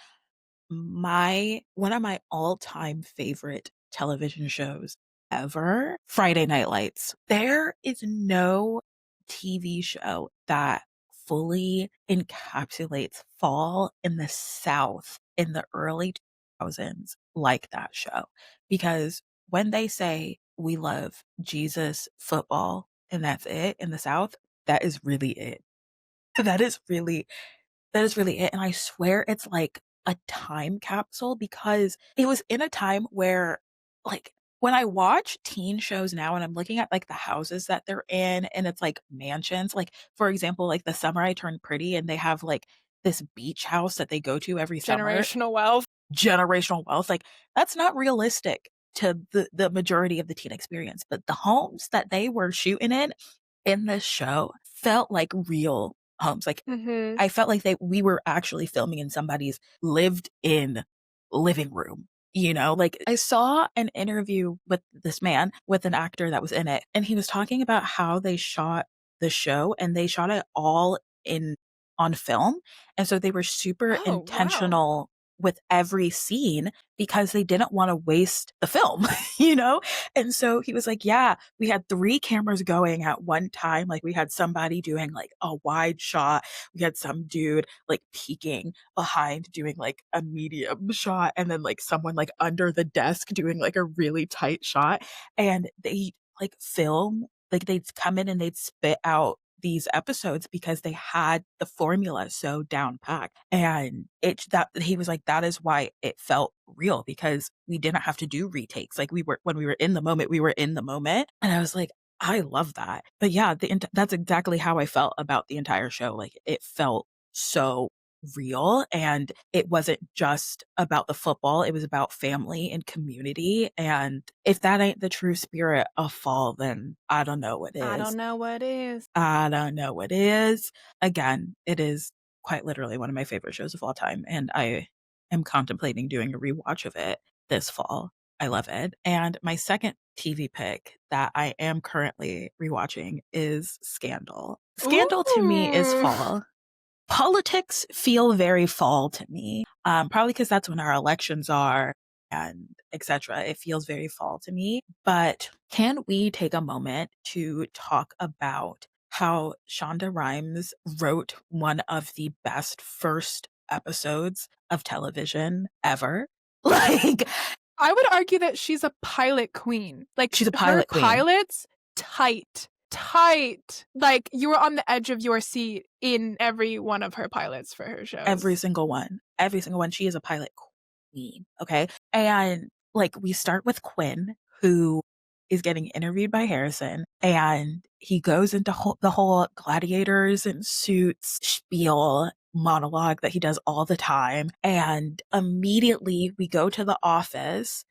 My one of my all-time favorite television shows ever, Friday Night Lights. There is no TV show that fully encapsulates fall in the South in the early 2000s like that show, because when they say, "We love Jesus, football, and that's it in the South," that is really it. That is really that is really it, and I swear it's like a time capsule because it was in a time where, like, when I watch teen shows now and I'm looking at, like, the houses that they're in and it's, like, mansions, like, for example, like, The Summer I Turned Pretty, and they have, like, this beach house that they go to every summer. Generational wealth. Generational wealth, like, that's not realistic to the majority of the teen experience, but the homes that they were shooting in this show felt like real homes, like, Mhm. I felt like we were actually filming in somebody's lived-in living room, you know? Like, I saw an interview with this man, with an actor that was in it, and he was talking about how they shot the show, and they shot it all in on film, and so they were super Oh, wow. intentional with every scene because they didn't wanna waste the film, you know? And so he was like, "Yeah, we had 3 cameras going at one time, like, we had somebody doing, like, a wide shot, we had some dude, like, peeking behind doing, like, a medium shot, and then, like, someone, like, under the desk doing, like, a really tight shot, and they, like, they'd come in and they'd spit out these episodes because they had the formula so down packed, and it that he was like, "That is why it felt real, because we didn't have to do retakes, like, we were when we were in the moment, we were in the moment," and I was like, I love that. But yeah, that's exactly how I felt about the entire show, like, it felt so real, and it wasn't just about the football, it was about family and community, and if that ain't the true spirit of fall, then I don't know what I is. don't know what is. I don't know what is. Again, it is quite literally one of my favorite shows of all time, and I am contemplating doing a rewatch of it this fall. I love it. And my second TV pick that I am currently rewatching is Scandal. Scandal to me is Ooh. fall. Politics feel very fall to me, probably because that's when our elections are and etcetera. It feels very fall to me, but can we take a moment to talk about how Shonda Rhimes wrote one of the best first episodes of television ever? Like, I would argue that she's a pilot queen. Like, she's a her pilot queen. pilots, tight. Tight. Like, you were on the edge of your seat in every one of her pilots for her Every shows. single one. Every single one. She is a pilot queen, okay? And, like, we start with Quinn, who is getting interviewed by Harrison, and he goes into the whole gladiators and suits spiel monologue that he does all the time, and immediately we go to the office,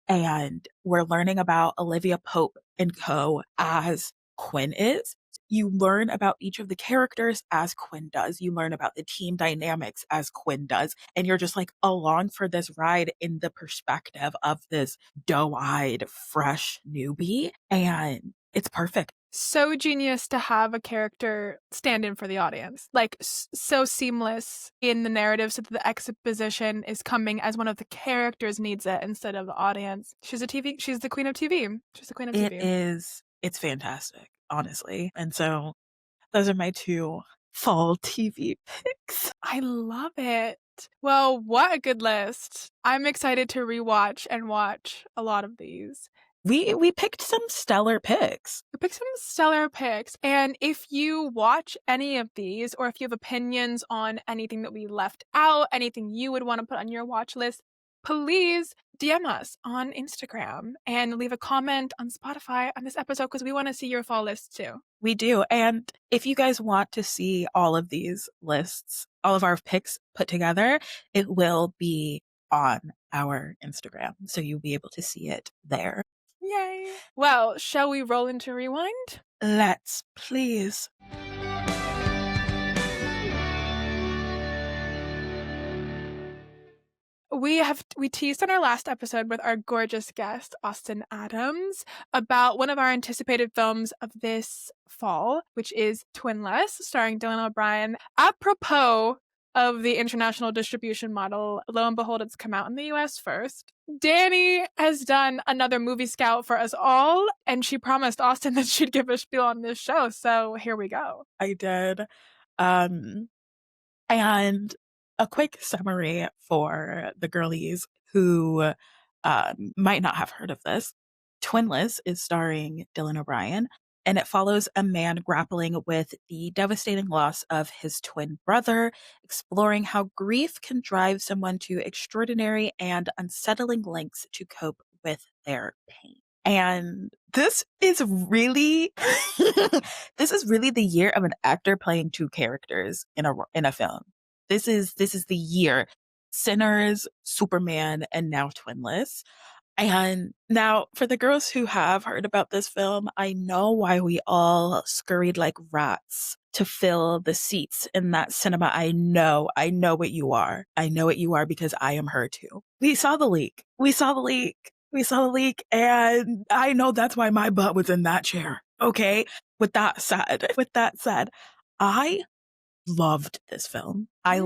and we're learning about Olivia Pope and co. as Quinn is. You learn about each of the characters as Quinn does. You learn about the team dynamics as Quinn does. And you're just like along for this ride in the perspective of this doe-eyed, fresh newbie. And it's perfect. So genius to have a character stand in for the audience. Like, so seamless in the narrative so that the exposition is coming as one of the characters needs it instead of the audience. She's the queen of TV. She's the queen of It TV. is, it's fantastic, honestly. And so those are my two fall TV picks. I love it. Well, what a good list. I'm excited to rewatch and watch a lot of these. We picked some stellar picks. We picked some stellar picks. And if you watch any of these, or if you have opinions on anything that we left out, anything you would want to put on your watch list, please DM us on Instagram and leave a comment on Spotify on this episode because we want to see your fall list too. We do. And if you guys want to see all of these lists, all of our picks put together, it will be on our Instagram. So you'll be able to see it there. Yay. Well, shall we roll into Rewind? Let's, please. We teased on our last episode with our gorgeous guest, Austin Adams, about one of our anticipated films of this fall, which is Twinless, starring Dylan O'Brien. Apropos of the international distribution model, lo and behold, it's come out in the US first. Dani has done another movie scout for us all, and she promised Austin that she'd give a spiel on this show, so here we go. I did. And a quick summary for the girlies who might not have heard of this. Twinless is starring Dylan O'Brien, and it follows a man grappling with the devastating loss of his twin brother, exploring how grief can drive someone to extraordinary and unsettling lengths to cope with their pain. And this is really this is really the year of an actor playing two characters in a film. This is the year. Sinners, Superman, and now Twinless. And now, for the girls who have heard about this film, I know why we all scurried like rats to fill the seats in that cinema. I know what you are. I know what you are because I am her too. We saw the leak. And I know that's why my butt was in that chair. Okay. With that said, I loved this film. I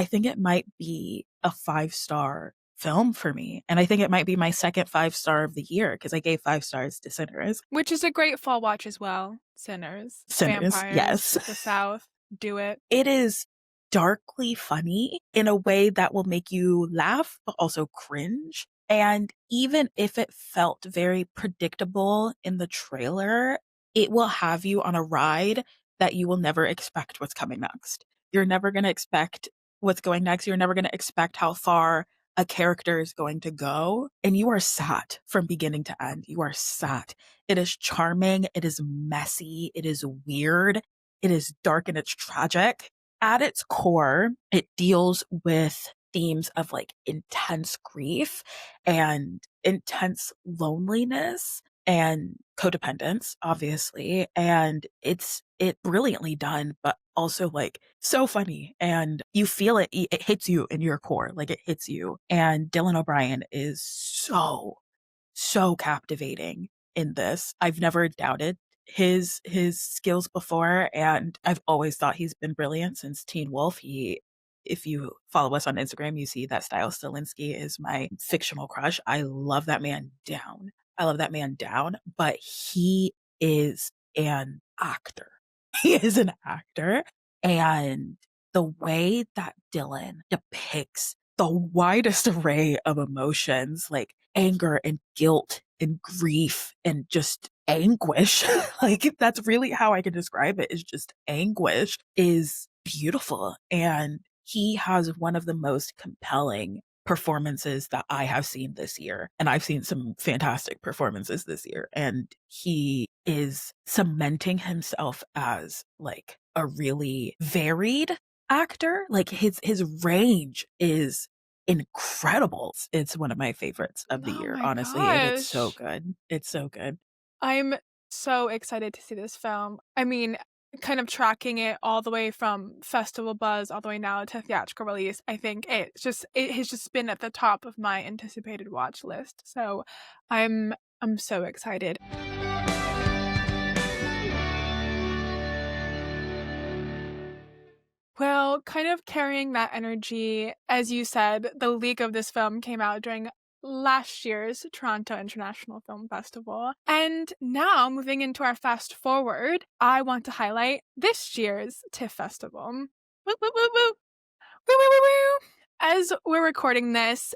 think it might be a 5-star film for me. And I think it might be my second 5-star of the year because I gave 5 stars to Sinners. Which is a great fall watch as well. Sinners, vampires, yes. the South, do it. It is darkly funny in a way that will make you laugh, but also cringe. And even if it felt very predictable in the trailer, it will have you on a ride that you will never expect what's coming next. You're never going to expect what's going next. You're never going to expect how far a character is going to go. And you are sat from beginning to end. You are sat. It is charming. It is messy. It is weird. It is dark and it's tragic. At its core, it deals with themes of like intense grief and intense loneliness and codependence, obviously. And it's brilliantly done, but also like so funny. And you feel it hits you in your core, like it hits you. And Dylan O'Brien is so captivating in this. I've never doubted his skills before, and I've always thought he's been brilliant since Teen Wolf. If you follow us on Instagram, you see that Stiles Stilinski is my fictional crush. I love that man down. But he is an actor. He is an actor. And the way that Dylan depicts the widest array of emotions, like anger and guilt and grief and just anguish, like that's really how I can describe it, is just anguish, is beautiful. And he has one of the most compelling performances that I have seen this year. And I've seen some fantastic performances this year. And he is cementing himself as like a really varied actor. Like his range is incredible. It's one of my favorites of the year, honestly. And it's so good. It's so good. I'm So excited to see this film. I mean, kind of tracking it all the way from festival buzz all the way now to theatrical release. I think it has just been at the top of my anticipated watch list. So I'm so excited. Well, kind of carrying that energy, as you said, the leak of this film came out during last year's Toronto International Film Festival. And now, moving into our fast forward, I want to highlight this year's TIFF Festival. Woo, woo, woo, woo. Woo, woo, woo, woo. As we're recording this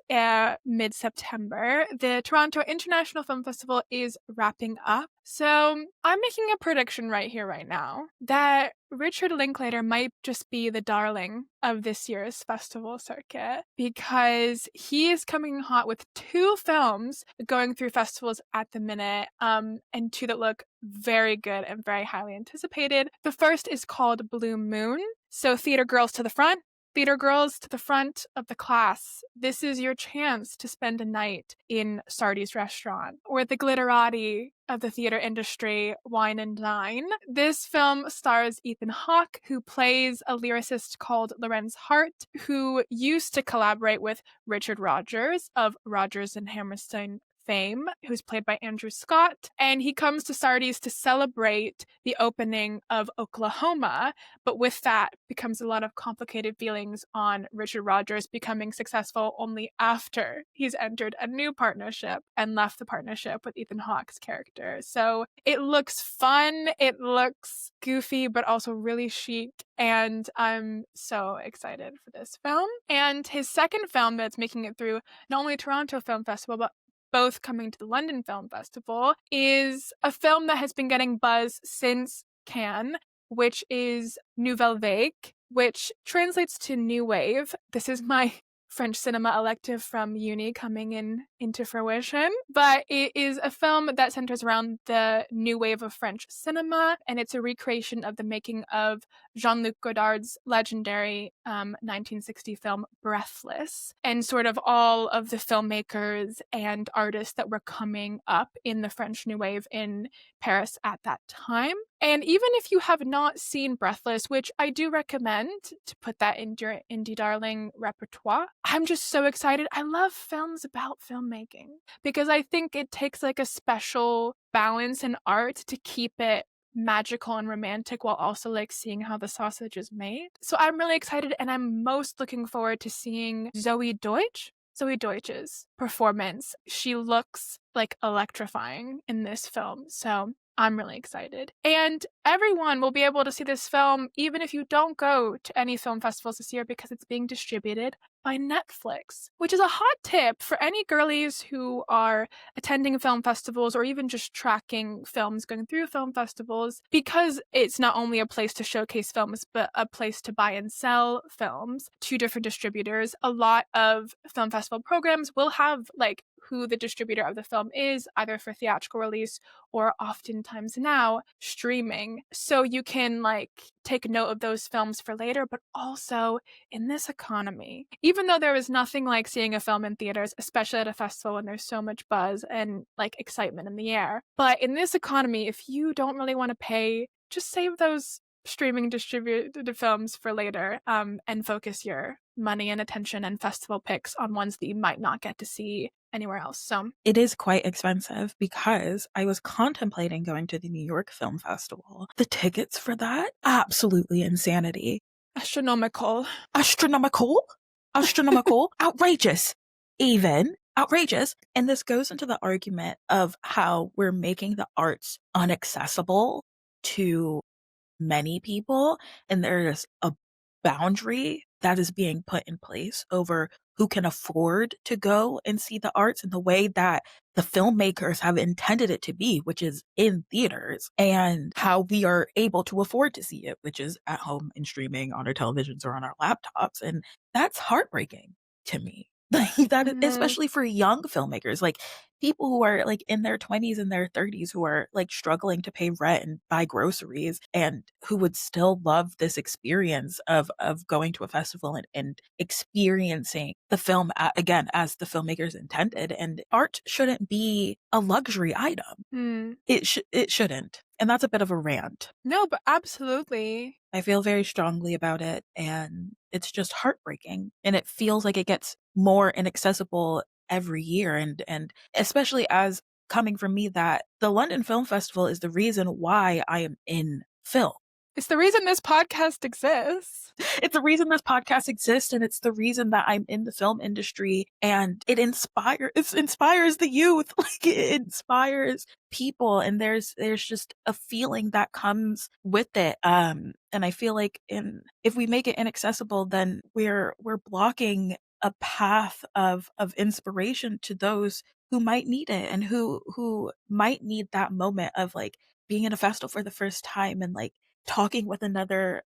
mid September, the Toronto International Film Festival is wrapping up. So I'm making a prediction right here, right now, that Richard Linklater might just be the darling of this year's festival circuit because he is coming hot with two films going through festivals at the minute, and two that look very good and very highly anticipated. The first is called Blue Moon. So, theater girls to the front. Theater girls to the front of the class. This is your chance to spend a night in Sardi's restaurant, or the glitterati of the theater industry, wine and dine. This film stars Ethan Hawke, who plays a lyricist called Lorenz Hart, who used to collaborate with Richard Rogers of Rogers and Hammerstein fame, who's played by Andrew Scott, and he comes to Sardi's to celebrate the opening of Oklahoma, but with that becomes a lot of complicated feelings on Richard Rogers becoming successful only after he's entered a new partnership and left the partnership with Ethan Hawke's character. So it looks fun, it looks goofy, but also really chic, and I'm so excited for this film. And his second film that's making it through not only Toronto Film Festival, but both coming to the London Film Festival, is a film that has been getting buzz since Cannes, which is Nouvelle Vague, which translates to New Wave. This is my French cinema elective from uni coming into fruition, but it is a film that centers around the new wave of French cinema, and it's a recreation of the making of Jean-Luc Godard's legendary 1960 film Breathless, and sort of all of the filmmakers and artists that were coming up in the French New Wave in Paris at that time. And even if you have not seen Breathless, which I do recommend to put that in your indie darling repertoire, I'm just so excited. I love films about filmmaking because I think it takes like a special balance in art to keep it magical and romantic while also like seeing how the sausage is made. So I'm really excited, and I'm most looking forward to seeing Zoe Deutsch's performance. She looks like electrifying in this film. So I'm really excited. And everyone will be able to see this film even if you don't go to any film festivals this year because it's being distributed by Netflix, which is a hot tip for any girlies who are attending film festivals or even just tracking films going through film festivals, because it's not only a place to showcase films, but a place to buy and sell films to different distributors. A lot of film festival programs will have like who the distributor of the film is, either for theatrical release or oftentimes now streaming. So you can like take note of those films for later, but also in this economy, even though there is nothing like seeing a film in theaters, especially at a festival when there's so much buzz and like excitement in the air. But in this economy, if you don't really want to pay, just save those streaming distributed films for later, and focus your money and attention and festival picks on ones that you might not get to see anywhere else. So it is quite expensive because I was contemplating going to the New York Film Festival. The tickets for that, absolutely insanity. astronomical. Astronomical, outrageous, even outrageous. And this goes into the argument of how we're making the arts unaccessible to many people, and there is a boundary that is being put in place over who can afford to go and see the arts in the way that the filmmakers have intended it to be, which is in theaters, and how we are able to afford to see it, which is at home and streaming on our televisions or on our laptops. And that's heartbreaking to me. Like, Mhm. especially for young filmmakers, like, people who are, like, in their 20s and their 30s who are, like, struggling to pay rent and buy groceries and who would still love this experience of going to a festival and experiencing the film again, as the filmmakers intended, and art shouldn't be a luxury item. Mm. It shouldn't, and that's a bit of a rant. No, but absolutely. I feel very strongly about it, and it's just heartbreaking, and it feels like it gets more inaccessible every year, and especially as coming from me that the London Film Festival is the reason why I am in film. It's the reason this podcast exists. It's the reason this podcast exists, and it's the reason that I'm in the film industry, and it inspires the youth, like, it inspires people, and there's just a feeling that comes with it, and I feel like in if we make it inaccessible, then we're blocking a path of inspiration to those who might need it and who might need that moment of, like, being in a festival for the first time and, like, talking with another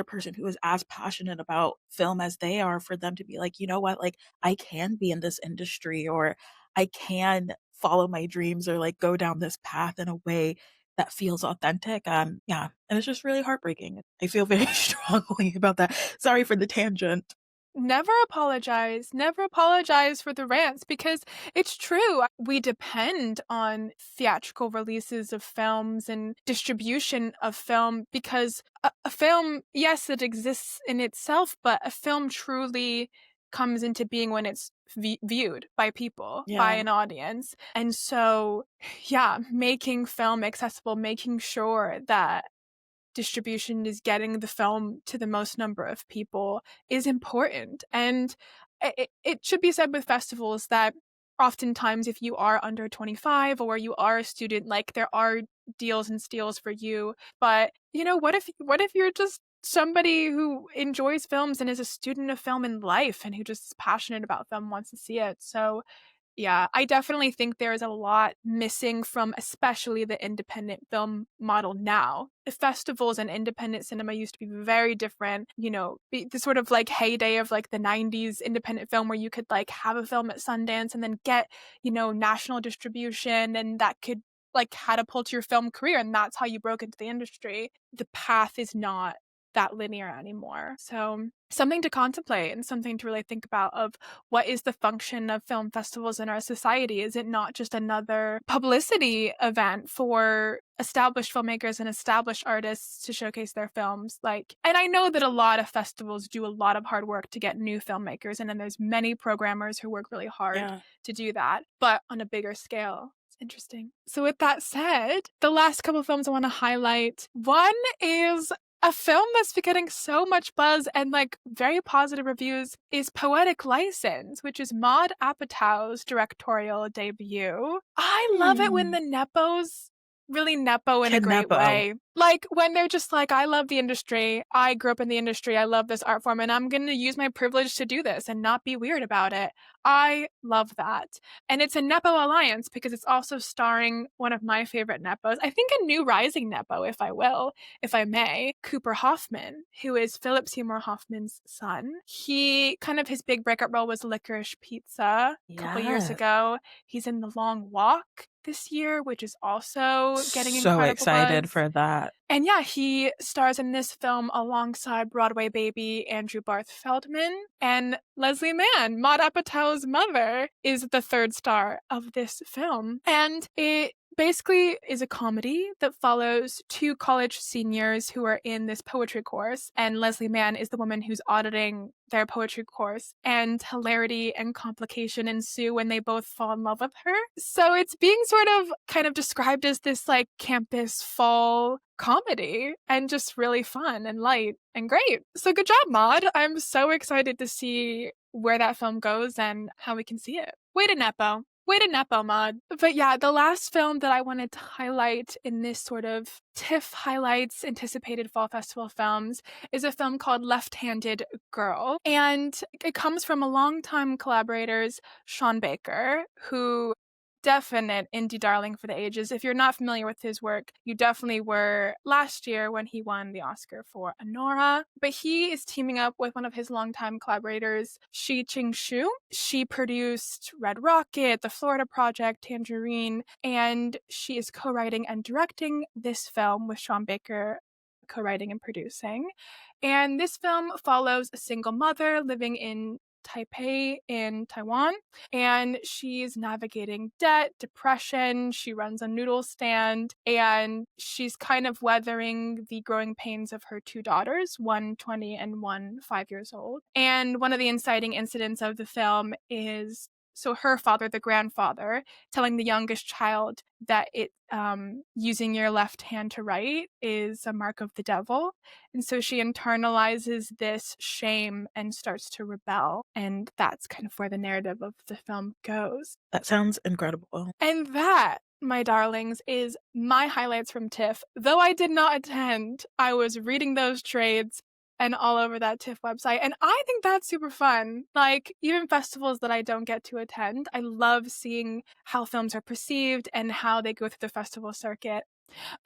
person who is as passionate about film as they are for them to be like, "You know what? Like, I can be in this industry, or I can follow my dreams, or, like, go down this path in a way that feels authentic." Yeah, and it's just really heartbreaking. I feel very strongly about that. Sorry for the tangent. Never apologize. Never apologize for the rants because it's true. We depend on theatrical releases of films and distribution of film because a film, yes, it exists in itself, but a film truly comes into being when it's viewed by people, by Yeah, an audience. And so, yeah, making film accessible, making sure that distribution is getting the film to the most number of people is important. And it should be said with festivals that oftentimes if you are under 25 or you are a student, like there are deals and steals for you. But what if you're just somebody who enjoys films and is a student of film in life and who just is passionate about film, wants to see it. So yeah, I definitely think there is a lot missing from especially the independent film model now. The festivals and independent cinema used to be very different. The sort of like heyday of like the 90s independent film where you could like have a film at Sundance and then get, national distribution and that could like catapult your film career and that's how you broke into the industry. The path is not that linear anymore. So something to contemplate and something to really think about of what is the function of film festivals in our society? Is it not just another publicity event for established filmmakers and established artists to showcase their films? And I know that a lot of festivals do a lot of hard work to get new filmmakers in, and there's many programmers who work really hard yeah. to do that, but on a bigger scale. It's interesting. So with that said, the last couple of films I want to highlight, one is a film that's been getting so much buzz and like very positive reviews is Poetic License, which is Maud Apatow's directorial debut. I love it when Hmm. the Nepos really Nepo in a great Kidnepo. way. Like when they're just like, I love the industry. I grew up in the industry. I love this art form and I'm going to use my privilege to do this and not be weird about it. I love that. And it's a Nepo alliance because it's also starring one of my favorite Nepos. I think a new rising Nepo, if I may, Cooper Hoffman, who is Philip Seymour Hoffman's son. His big breakout role was Licorice Pizza a couple years Yes. ago. He's in The Long Walk this year, which is also getting So incredible excited buzz. for that. And yeah, he stars in this film alongside Broadway baby Andrew Barth Feldman and Leslie Mann. Maud Apatow's mother is the third star of this film. And it basically is a comedy that follows two college seniors who are in this poetry course. And Leslie Mann is the woman who's auditing their poetry course. And hilarity and complication ensue when they both fall in love with her. So it's being sort of kind of described as this like campus fall comedy and just really fun and light and great. So good job, Maud. I'm so excited to see where that film goes and how we can see it. Way to Nepo. Way to Nepo, Maud. But yeah, the last film that I wanted to highlight in this sort of TIFF highlights anticipated fall festival films is a film called Left-Handed Girl. And it comes from a longtime collaborators, Sean Baker, who definite indie darling for the ages. If you're not familiar with his work, you definitely were last year when he won the Oscar for Anora. But he is teaming up with one of his longtime collaborators, Shi Ching Shu. She produced Red Rocket, The Florida Project, Tangerine, and she is co-writing and directing this film with Sean Baker co-writing and producing. And this film follows a single mother living in Taipei in Taiwan, and she's navigating debt, depression. She runs a noodle stand, and she's kind of weathering the growing pains of her two daughters, one 20 and one 5 years old. And one of the inciting incidents of the film is her father, the grandfather, telling the youngest child that using your left hand to write is a mark of the devil. And so she internalizes this shame and starts to rebel. And that's kind of where the narrative of the film goes. That sounds incredible. And that, my darlings, is my highlights from TIFF. Though I did not attend, I was reading those trades and all over that TIFF website. And I think that's super fun. Like, even festivals that I don't get to attend, I love seeing how films are perceived and how they go through the festival circuit.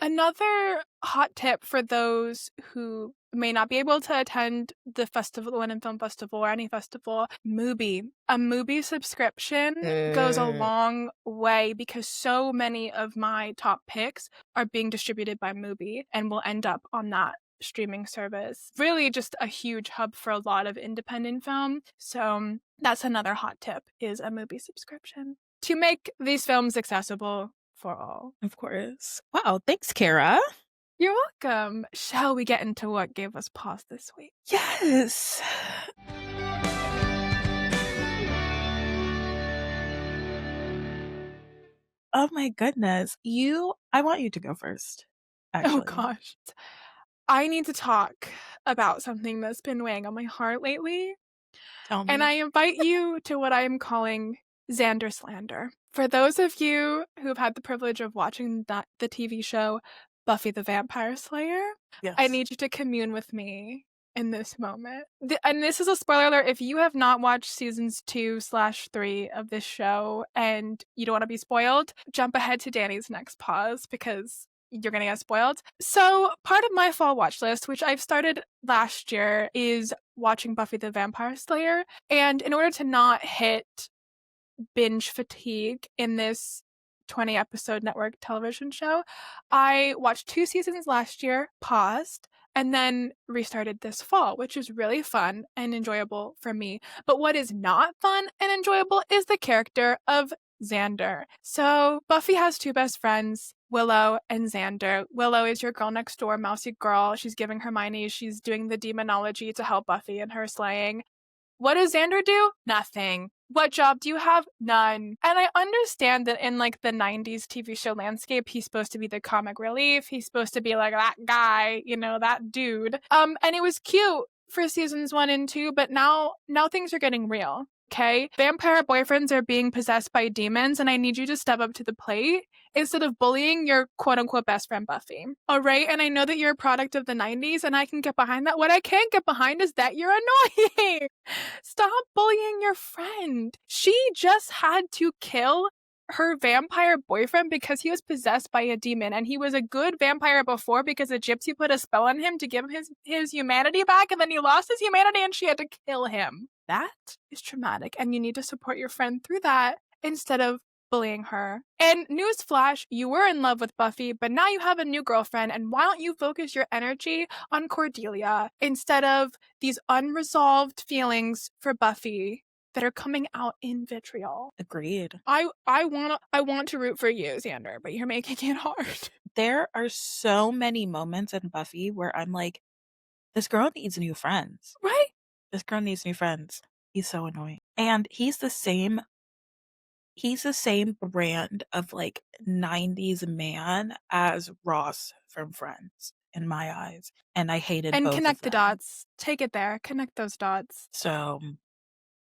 Another hot tip for those who may not be able to attend the festival, the London Film Festival or any festival, Mubi. A Mubi subscription goes a long way because so many of my top picks are being distributed by Mubi and will end up on that streaming service. Really just a huge hub for a lot of independent film. So that's another hot tip, is a Mubi subscription to make these films accessible for all. Of course. Wow, thanks, Kara. You're welcome. Shall we get into what gave us pause this week? Yes. Oh my goodness. I want you to go first, actually. Oh gosh. I need to talk about something that's been weighing on my heart lately. Tell me. And I invite you to what I am calling Xander slander. For those of you who've had the privilege of watching the TV show Buffy the Vampire Slayer, Yes. I need you to commune with me in this moment. And this is a spoiler alert. If you have not watched seasons 2/3 of this show and you don't want to be spoiled, jump ahead to Dani's next pause because you're going to get spoiled. So part of my fall watch list, which I've started last year, is watching Buffy the Vampire Slayer. And in order to not hit binge fatigue in this 20 episode network television show, I watched 2 seasons last year, paused, and then restarted this fall, which is really fun and enjoyable for me. But what is not fun and enjoyable is the character of Xander. So Buffy has 2 best friends, Willow and Xander. Willow is your girl next door, mousy girl. She's giving Hermione, she's doing the demonology to help Buffy in her slaying. What does Xander do? Nothing. What job do you have? None. And I understand that in like the 90s TV show landscape, he's supposed to be the comic relief. He's supposed to be like that guy, that dude. And it was cute for seasons 1 and 2, but now things are getting real. Okay? Vampire boyfriends are being possessed by demons, and I need you to step up to the plate instead of bullying your quote-unquote best friend Buffy. All right? And I know that you're a product of the 90s, and I can get behind that. What I can't get behind is that you're annoying. Stop bullying your friend. She just had to kill her vampire boyfriend because he was possessed by a demon, and he was a good vampire before because a gypsy put a spell on him to give his humanity back, and then he lost his humanity and she had to kill him. That is traumatic, and you need to support your friend through that instead of bullying her. And newsflash, you were in love with Buffy, but now you have a new girlfriend, and why don't you focus your energy on Cordelia instead of these unresolved feelings for Buffy that are coming out in vitriol? Agreed. I want to root for you, Xander, but you're making it hard. There are so many moments in Buffy where I'm like, this girl needs new friends. Right? This girl needs new friends. He's so annoying. And he's the same brand of like 90s man as Ross from Friends in my eyes. And I hated And both connect of the them. dots. Take it there. Connect those dots. So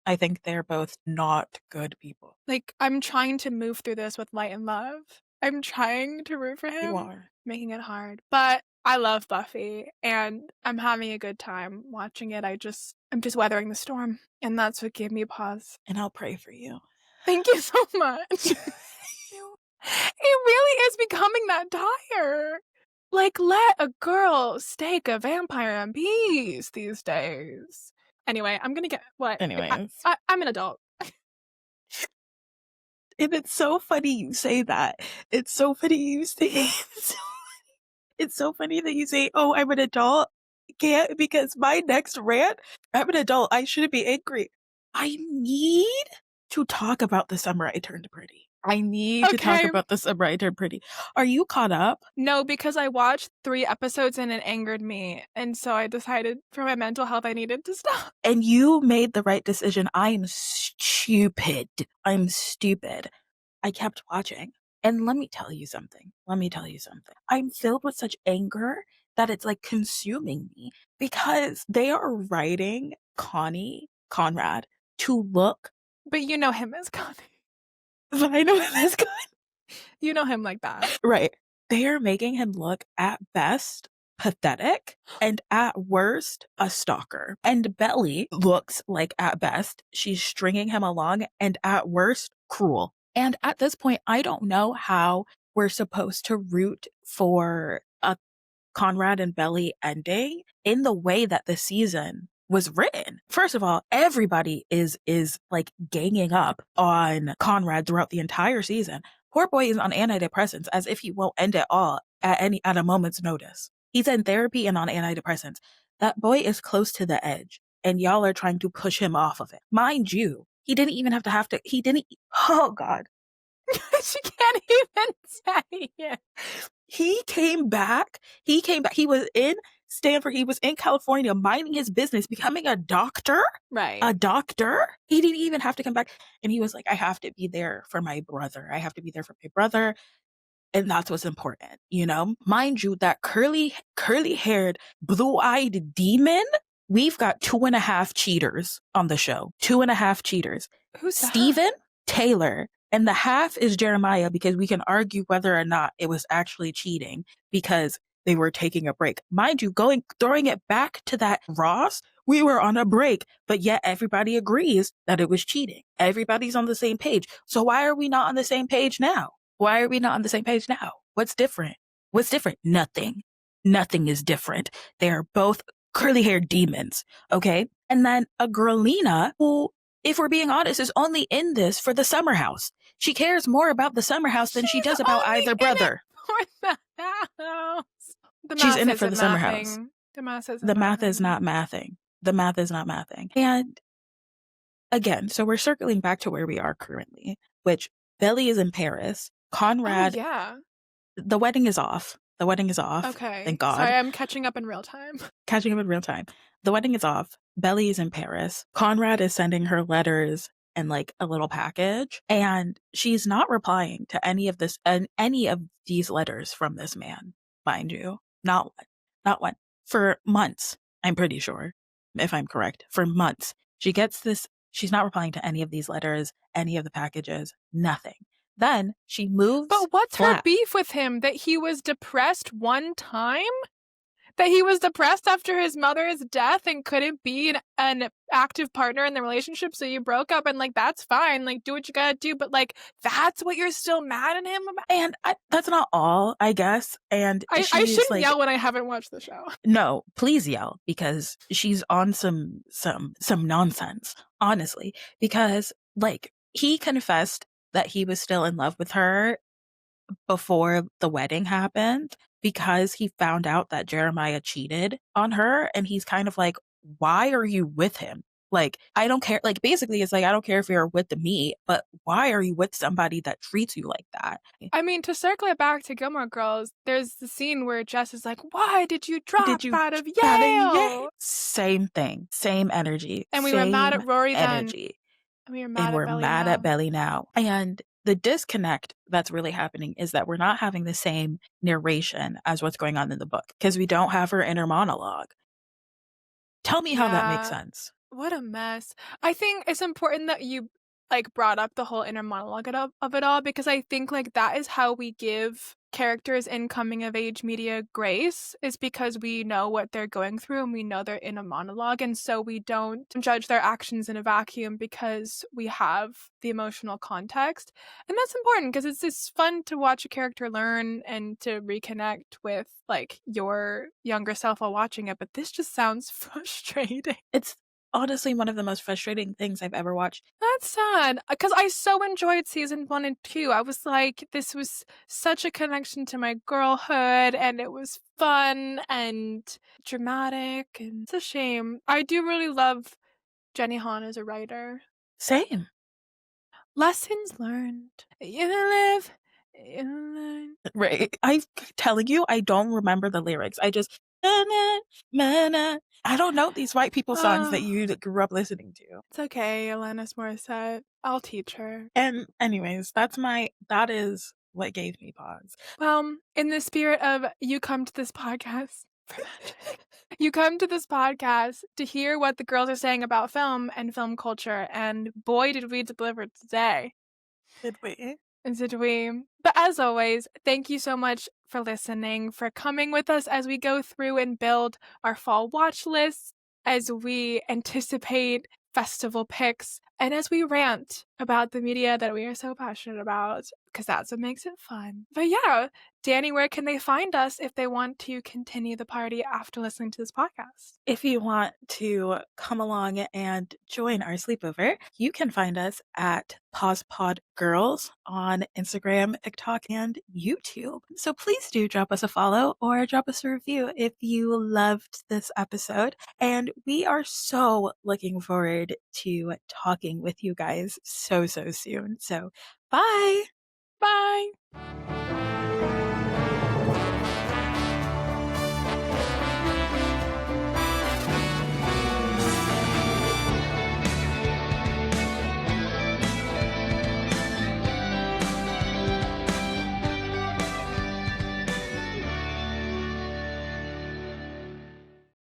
I think they're both not good people. Like, I'm trying to move through this with light and love. I'm trying to root for him. You are. Making it hard. But I love Buffy, and I'm having a good time watching it. I'm just weathering the storm, and that's what gave me pause. And I'll pray for you. Thank you so much. It really is becoming that dire. Like, let a girl stake a vampire in peace these days. Anyway, I'm gonna get what? Anyways. I'm an adult. And it's so funny you say that. It's so funny you say it's so funny that you say, "Oh, I'm an adult." Can't because my next rant, I'm an adult. I shouldn't be angry. I need to talk about the summer I turned pretty. I need to talk Okay. about the summer I turned pretty. Are you caught up? No, because I watched 3 episodes and it angered me, and so I decided for my mental health I needed to stop. And you made the right decision. I'm stupid. I'm stupid. I kept watching. And let me tell you something. I'm filled with such anger that it's like consuming me because they are writing Conrad, to look, But you know him as Connie. but I know him as Connie. You know him like that. Right. They are making him look at best pathetic and at worst a stalker. And Belly looks like at best she's stringing him along and at worst cruel. And at this point, I don't know how we're supposed to root for a Conrad and Belly ending in the way that the season was written. First of all, everybody is like ganging up on Conrad throughout the entire season. Poor boy is on antidepressants as if he won't end it all at a moment's notice. He's in therapy and on antidepressants. That boy is close to the edge, and y'all are trying to push him off of it. Mind you, he didn't even have to, he didn't, oh God. She can't even say it. He came back. He was in Stanford. He was in California minding his business, becoming a doctor. Right. A doctor. He didn't even have to come back. And he was like, I have to be there for my brother. I have to be there for my brother. And that's what's important, you know? Mind you, that curly haired, blue eyed demon, we've got 2.5 cheaters on the show. 2.5 cheaters. Who's that? Steven, Taylor, and the half is Jeremiah because we can argue whether or not it was actually cheating because they were taking a break. Mind you, throwing it back to that Ross, we were on a break, but yet everybody agrees that it was cheating. Everybody's on the same page. So why are we not on the same page now? Why are we not on the same page now? What's different? What's different? Nothing. Nothing is different. They are both curly-haired demons, okay? And then a Grelina who, if we're being honest, is only in this for the summer house. She cares more about the summer house than she does about either brother. For the house. She's in it for the summer house. The math isn't The math is not mathing. The math is not mathing. And again, so we're circling back to where we are currently, which Belly is in Paris. Conrad, yeah. the wedding is off. The wedding is off. Okay. Thank God. Sorry, I'm catching up in real time. Catching up in real time. The wedding is off. Belly is in Paris. Conrad is sending her letters and like a little package, and she's not replying to any of these letters from this man, mind you. Not one. For months, I'm pretty sure, if I'm correct. For months. She gets this, she's not replying to any of these letters, any of the packages, nothing. Then she moves. But what's flat. her beef with him? That he was depressed one time? That he was depressed after his mother's death and couldn't be an active partner in the relationship, so you broke up, and like that's fine, like do what you gotta do, but like that's what you're still mad at him about? And that's not all, I guess. And I shouldn't like, yell when I haven't watched the show. No, please yell because she's on some nonsense, honestly. Because like he confessed that he was still in love with her before the wedding happened because he found out that Jeremiah cheated on her, and he's kind of like, why are you with him? Like, I don't care. Like, basically, it's like, I don't care if you're with me, but why are you with somebody that treats you like that? I mean, to circle it back to Gilmore Girls, there's the scene where Jess is like, why did you drop out of Yale? Same thing. Same energy. And we were mad at Rory then. And we were mad at Belly now. And the disconnect that's really happening is that we're not having the same narration as what's going on in the book because we don't have her inner monologue. Tell me how that makes sense. What a mess. I think it's important that you like brought up the whole inner monologue of it all, because I think like that is how we give characters in coming of age media grace is because we know what they're going through and we know they're in a monologue. And so we don't judge their actions in a vacuum because we have the emotional context. And that's important because it's just fun to watch a character learn and to reconnect with like your younger self while watching it. But this just sounds frustrating. It's honestly one of the most frustrating things I've ever watched. That's sad because I so enjoyed season 1 and 2. I was like, this was such a connection to my girlhood, and it was fun and dramatic, and it's a shame. I do really love Jenny Han as a writer. Same. Lessons learned. You live, you learn. Right. I'm telling you, I don't remember the lyrics. I just na, na, na, na. I don't know these white people songs that Oh, you grew up listening to. it's okay, Alanis Morissette. I'll teach her. And anyways, that is what gave me pause. Well, in the spirit of you come to this podcast, you come to this podcast to hear what the girls are saying about film and film culture, and boy, did we deliver today. Did we? Did we? But as always, thank you so much for listening, for coming with us as we go through and build our fall watch lists, as we anticipate festival picks, and as we rant about the media that we are so passionate about, because that's what makes it fun. But yeah, Dani, where can they find us if they want to continue the party after listening to this podcast? If you want to come along and join our sleepover, you can find us at PausePod Girls on Instagram, TikTok, and YouTube. So please do drop us a follow or drop us a review if you loved this episode. And we are so looking forward to talking with you guys so soon. So bye. Bye!